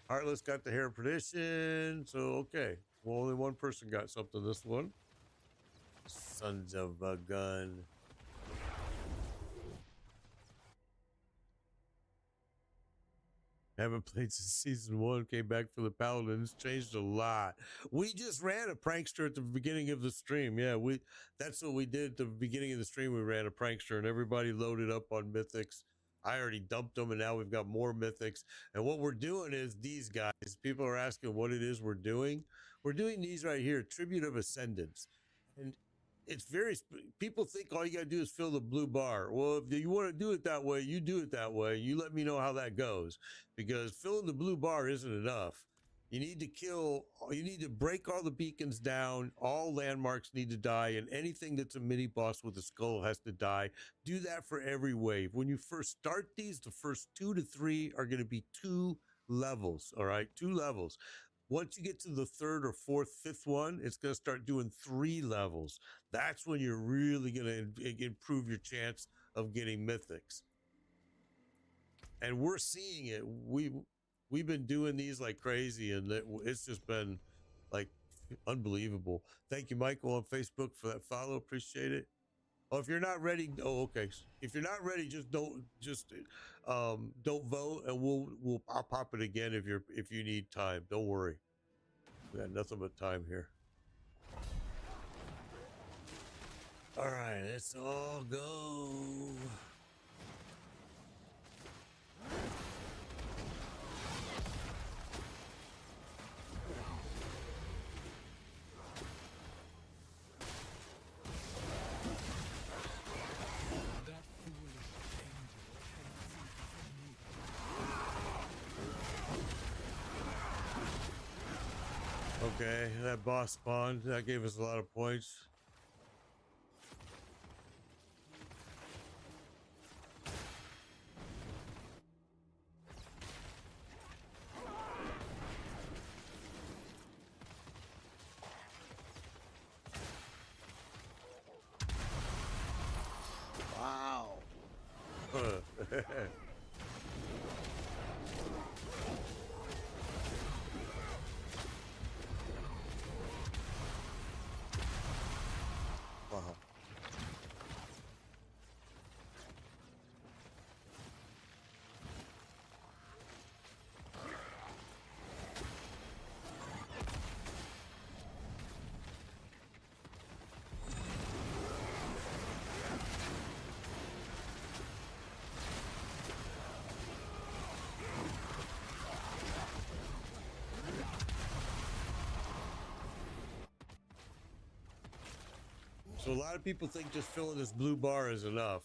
Heartless got the Hair of Perdition. So, okay. Well, only one person got something this one. Sons of a gun. Haven't played since season 1. Came back for the Paladins. Changed a lot. We just ran a prankster at the beginning of the stream. Yeah, that's what we did at the beginning of the stream. We ran a prankster and everybody loaded up on mythics. I already dumped them and now we've got more mythics. And what we're doing is these guys. People are asking what it is we're doing. We're doing these right here. Tribute of Ascendance. And it's very, people think all you got to do is fill the blue bar. Well, if you want to do it that way, you do it that way. You let me know how that goes, because filling the blue bar isn't enough. You need to break all the beacons down. All landmarks need to die, and anything that's a mini boss with a skull has to die. Do that for every wave. When you first start these, the first 2 to 3 are going to be 2 levels. All right, 2 levels. Once you get to the 3rd or 4th, 5th one, it's going to start doing 3 levels. That's when you're really going to improve your chance of getting mythics. And we're seeing it. We've been doing these like crazy, and it's just been like unbelievable. Thank you, Michael, on Facebook for that follow. Appreciate it. Oh, if you're not ready, okay. If you're not ready, don't vote, and I'll pop it again if you need time. Don't worry. We got nothing but time here. All right, let's all go. Okay, that boss spawned. That gave us a lot of points. Wow. Wow. So a lot of people think just filling this blue bar is enough.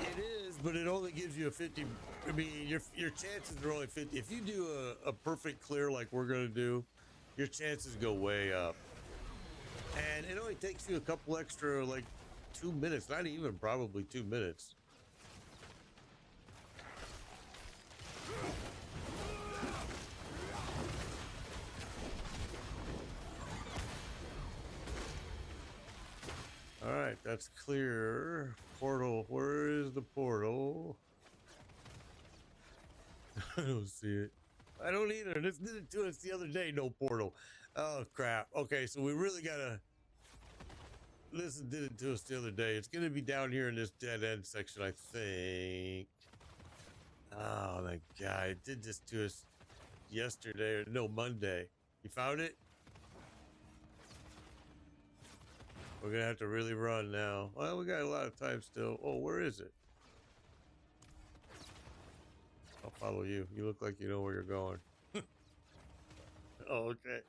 It is, but it only gives you a 50. I mean, your chances are only 50. If you do a perfect clear like we're going to do, your chances go way up. And it only takes you a couple extra, like 2 minutes, not even probably 2 minutes. All right, that's clear. Portal, where is the portal? I don't see it. I don't either. This did it to us the other day. No portal. Oh crap. Okay, so we really gotta. This did it to us the other day. It's gonna be down here in this dead end section, I think. Oh my god, it did this to us yesterday or no Monday. You found it? We're gonna have to really run now. Well, we got a lot of time still. Oh, where is it? I'll follow you. You look like you know where you're going. Oh, okay.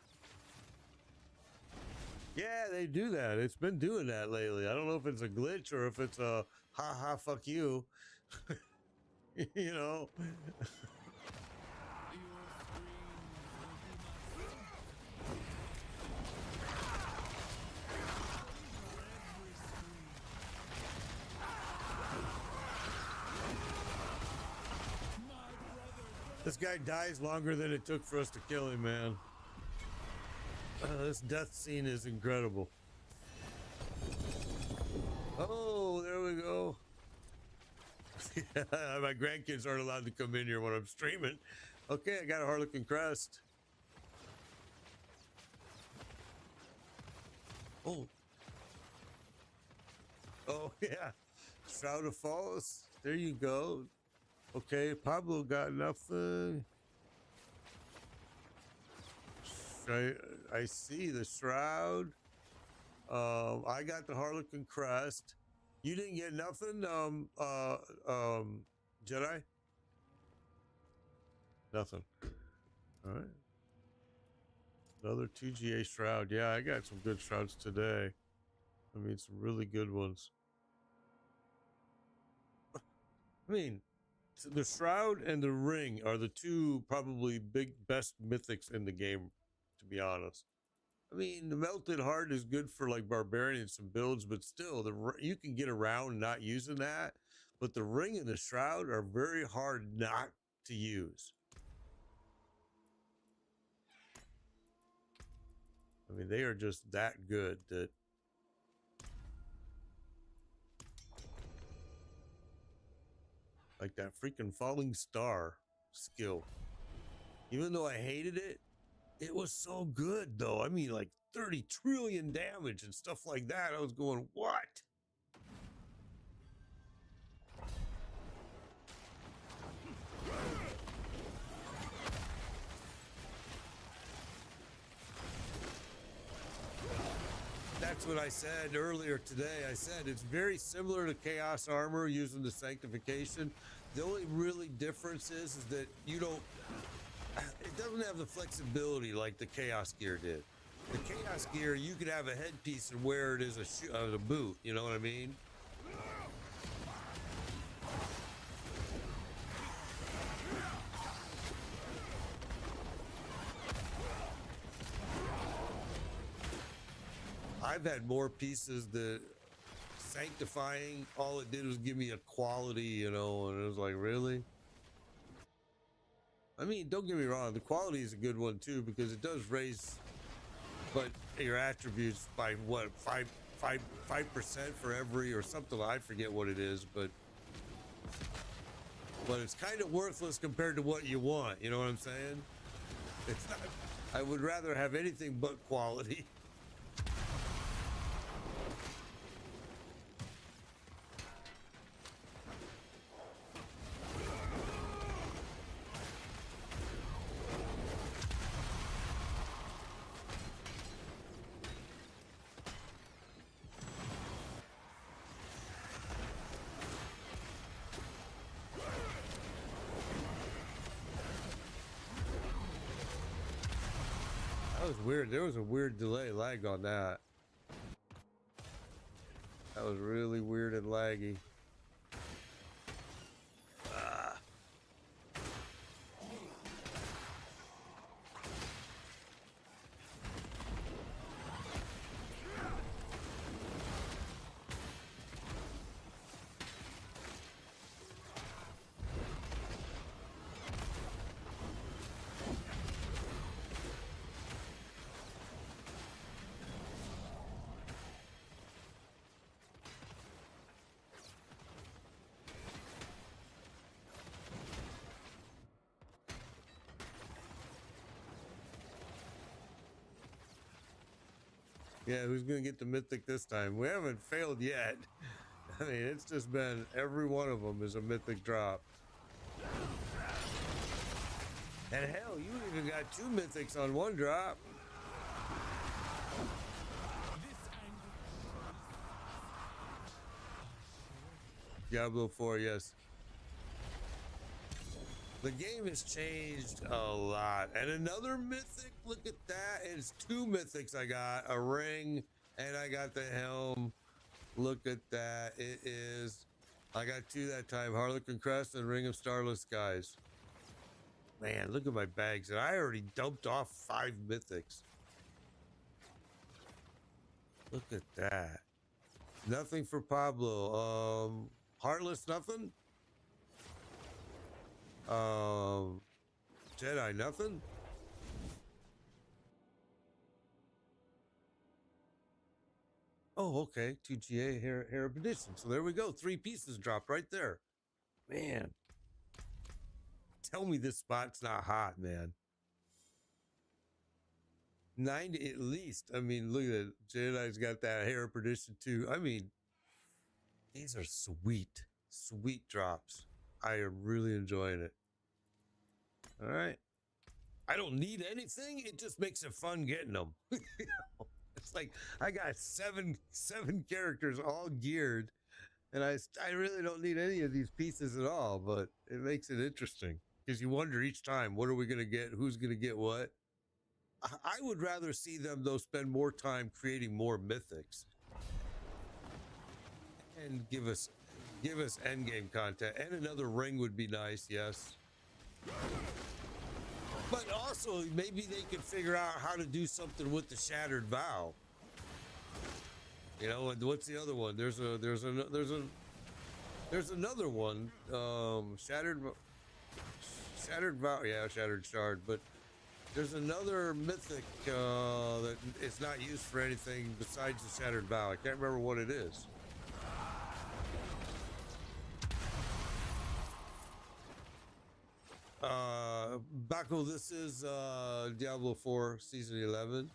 Yeah, they do that. It's been doing that lately. I don't know if it's a glitch or if it's a ha fuck you. You know. This guy dies longer than it took for us to kill him, man. This death scene is incredible. Oh, there we go. Yeah, my grandkids aren't allowed to come in here when I'm streaming. Okay, I got a Harlequin crest. Oh. Oh, yeah. Shroud of Falls. There you go. Okay, Pablo got nothing. I see the shroud. I got the Harlequin crest. You didn't get nothing, Jedi? Nothing. All right. Another 2GA shroud. Yeah, I got some good shrouds today. I mean, some really good ones. I mean, the shroud and the ring are the two probably best mythics in the game, to be honest. I mean, the melted heart is good for like barbarian and some builds, but still, you can get around not using that. But the ring and the shroud are very hard not to use. I mean, they are just that good that. Like that freaking falling star skill. Even though I hated it, it was so good though. I mean, like 30 trillion damage and stuff like that. I was going, what? That's what I said earlier today. I said it's very similar to Chaos Armor using the Sanctification. The only really difference is that you don't, it doesn't have the flexibility like the Chaos Gear did. The Chaos Gear, you could have a headpiece and wear it as a boot, you know what I mean? I've had more pieces that Sanctifying, all it did was give me a quality, you know, and it was like, really? I mean, don't get me wrong, the quality is a good one too, because it does raise but your attributes by what, 5% for every or something. I forget what it is, but it's kind of worthless compared to what you want, you know what I'm saying? It's not, I would rather have anything but quality. That was weird. There was a weird delay lag on that. That was really weird and laggy. Ah. Yeah, who's gonna get the mythic this time? We haven't failed yet. I mean, it's just been every one of them is a mythic drop. And hell, you even got 2 mythics on 1 drop. Diablo 4, yes. The game has changed a lot. And another mythic, look at that. It's 2 mythics I got, a ring, and I got the helm. Look at that. It is, I got 2 that time, Harlequin Crest and Ring of Starless Skies. Man, look at my bags. And I already dumped off 5 mythics. Look at that. Nothing for Pablo. Heartless, nothing? Jedi, nothing? Oh, okay. 2 GA hair edition. So there we go. 3 pieces dropped right there. Man. Tell me this spot's not hot, man. 90 at least. I mean, look at it. Jedi's got that hair edition too. I mean, these are sweet, sweet drops. I am really enjoying it. All right. I don't need anything. It just makes it fun getting them. You know? It's like I got seven characters all geared, and I really don't need any of these pieces at all. But it makes it interesting because you wonder each time, what are we gonna get? Who's gonna get what? I would rather see them though spend more time creating more mythics and give us endgame content, and another ring would be nice. Yes. But also, maybe they could figure out how to do something with the Shattered Vow. You know, and what's the other one? There's another one. Shattered Vow. Yeah, Shattered Shard. But there's another mythic that is not used for anything besides the Shattered Vow. I can't remember what it is. Baco, this is Diablo 4 Season 11.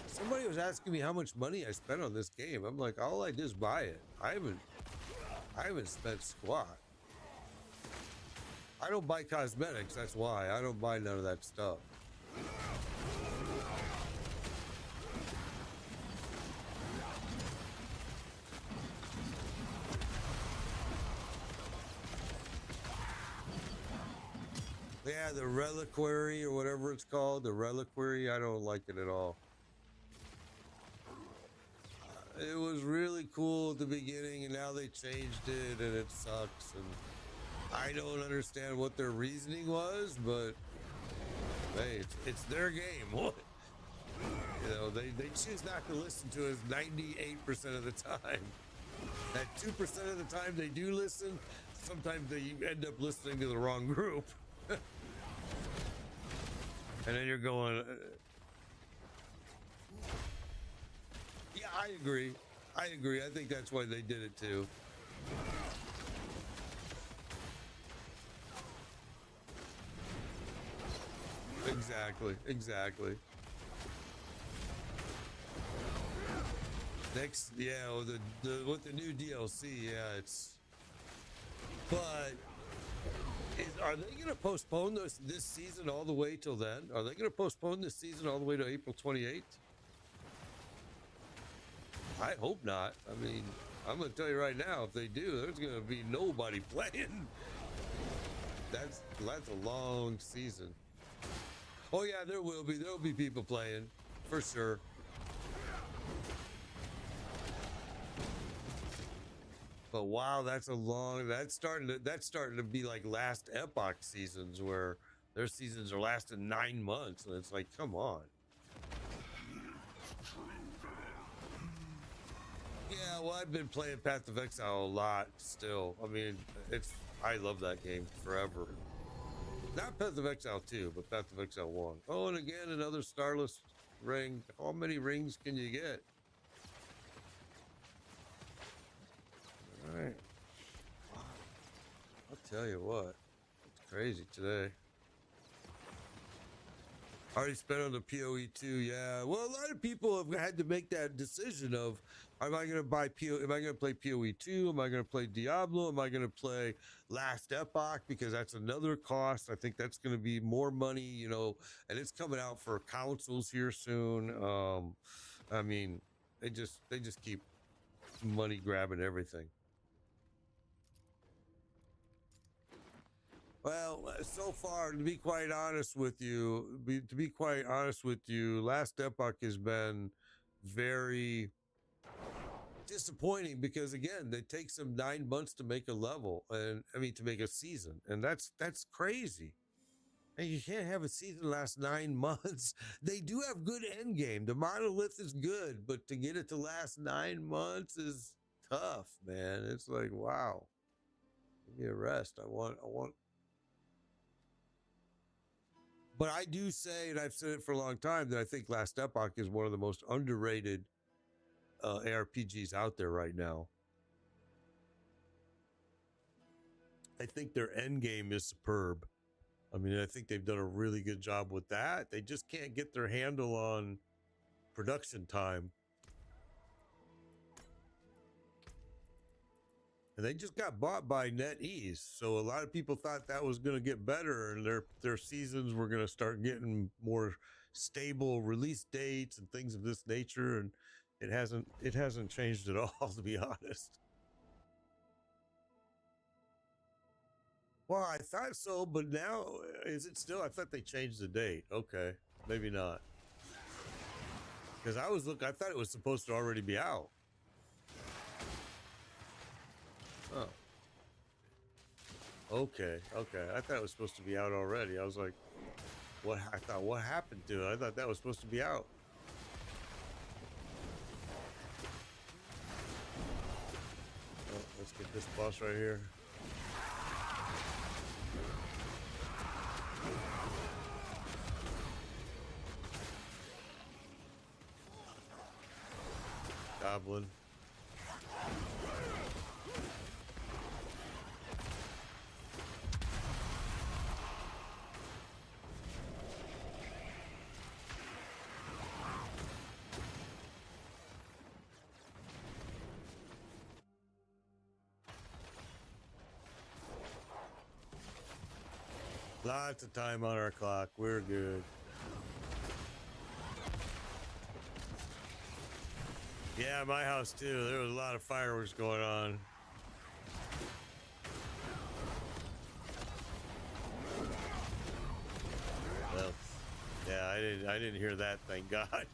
Somebody was asking me how much money I spent on this game. I'm like, all I did is buy it. I haven't spent squat. I don't buy cosmetics, that's why. I don't buy none of that stuff. Yeah, the reliquary or whatever it's called, the reliquary, I don't like it at all. It was really cool at the beginning, and now they changed it, and it sucks. And I don't understand what their reasoning was, but hey, it's their game. What? You know, they choose not to listen to us 98% of the time. That 2% of the time they do listen, sometimes they end up listening to the wrong group. And then you're going, yeah, I agree. I think that's why they did it too. Exactly. Next, yeah, with the new DLC, yeah, it's. But are they going to postpone this season all the way till then? Are they going to postpone this season all the way to April 28th? I hope not. I mean, I'm going to tell you right now, if they do, there's going to be nobody playing. That's a long season. Oh yeah, there will be people playing for sure. But wow, that's starting to be like last Epoch seasons where their seasons are lasting 9 months, and it's like, come on. Yeah, well, I've been playing Path of Exile a lot still. I mean, I love that game forever. Not Path of Exile 2, but Path of Exile 1. Oh, and again, another Starless ring. How many rings can you get? All right. I'll tell you what, it's crazy today. Already spent on the PoE 2, yeah. Well, a lot of people have had to make that decision of, am I going to buy PoE? Am I going to play PoE 2? Am I going to play Diablo? Am I going to play Last Epoch? Because that's another cost. I think that's going to be more money, you know, and it's coming out for consoles here soon. I mean, they just keep money grabbing everything. Well, so far, to be quite honest with you, Last Epoch has been very disappointing because again, it takes them 9 months to make a level, and I mean to make a season, and that's crazy. And you can't have a season last 9 months. They do have good end game. The monolith is good, but to get it to last 9 months is tough, man. It's like, wow. Give me a rest. I want. But I do say, and I've said it for a long time, that I think Last Epoch is one of the most underrated ARPGs out there right now. I think their end game is superb. I mean, I think they've done a really good job with that. They just can't get their handle on production time. And they just got bought by NetEase. So a lot of people thought that was going to get better and their seasons were going to start getting more stable release dates and things of this nature. And it hasn't changed at all, to be honest. Well, I thought so, but now is it still? I thought they changed the date. Okay, maybe not. Because I thought it was supposed to already be out. Oh. Okay. I thought it was supposed to be out already. I was like, what happened to it? I thought that was supposed to be out. Oh, let's get this boss right here. Goblin. Lots of time on our clock. We're good. Yeah, my house too. There was a lot of fireworks going on. Well, yeah, I didn't hear that, thank God.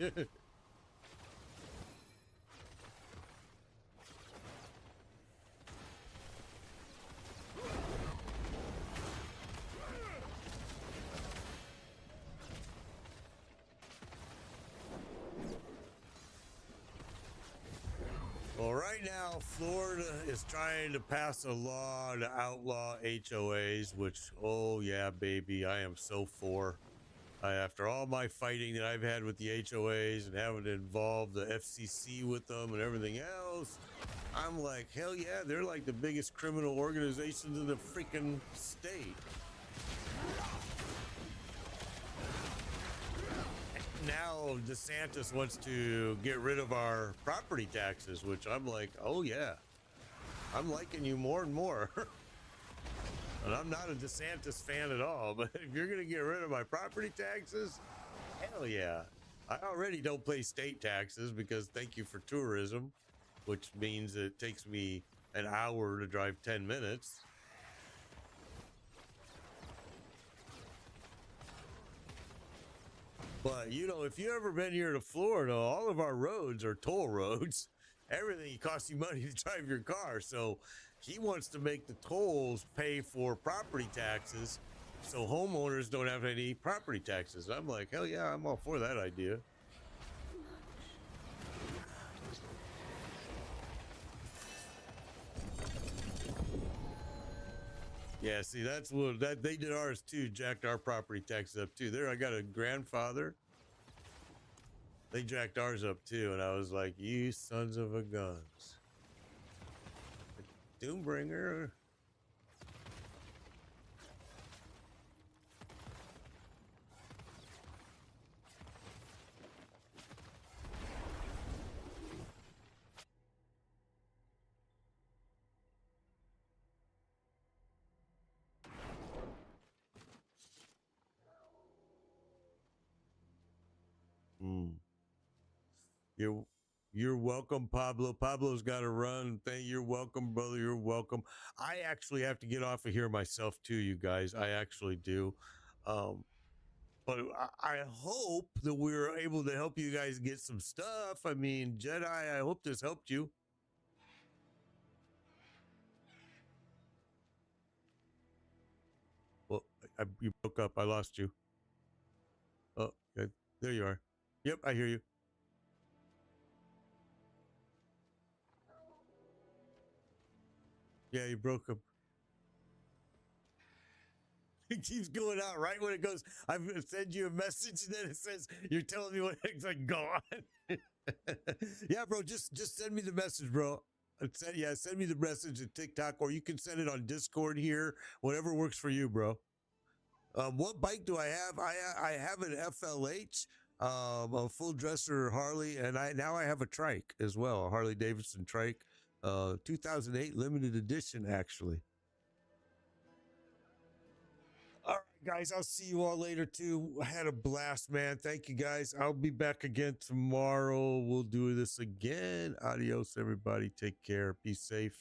Well, right now, Florida is trying to pass a law to outlaw HOAs, which, oh yeah, baby, I am so for. After all my fighting that I've had with the HOAs and having to involve the FCC with them and everything else, I'm like, hell yeah, they're like the biggest criminal organizations in the freaking state. Now DeSantis wants to get rid of our property taxes, which I'm like, oh yeah, I'm liking you more and more. And I'm not a DeSantis fan at all, but if you're going to get rid of my property taxes, hell yeah. I already don't pay state taxes because thank you for tourism, which means it takes me an hour to drive 10 minutes. But, you know, if you ever been here to Florida, all of our roads are toll roads. Everything costs you money to drive your car. So he wants to make the tolls pay for property taxes so homeowners don't have any property taxes. I'm like, hell yeah, I'm all for that idea. Yeah, see, that's what they did ours too, jacked our property taxes up too. There, I got a grandfather. They jacked ours up too, and I was like, you sons of a guns. Doombringer. Mm. You're welcome, Pablo. Pablo's got to run. You're welcome, brother. You're welcome. I actually have to get off of here myself too, you guys. I actually do. But I hope that we were able to help you guys get some stuff. I mean, Jedi, I hope this helped you. Well, you broke up. I lost you. Oh, okay. There you are. Yep, I hear you. Yeah, you broke up. It keeps going out right when it goes. I'm gonna send you a message, and then it says you're telling me when it's like go on. Yeah, bro, just send me the message, bro. Send me the message at TikTok, or you can send it on Discord here. Whatever works for you, bro. What bike do I have? I have an FLH, a full dresser Harley, and I have a trike as well, a Harley Davidson trike, 2008 limited edition, actually. All right, guys, I'll see you all later too. I had a blast, man. Thank you, guys. I'll be back again tomorrow. We'll do this again. Adios, everybody. Take care. Be safe.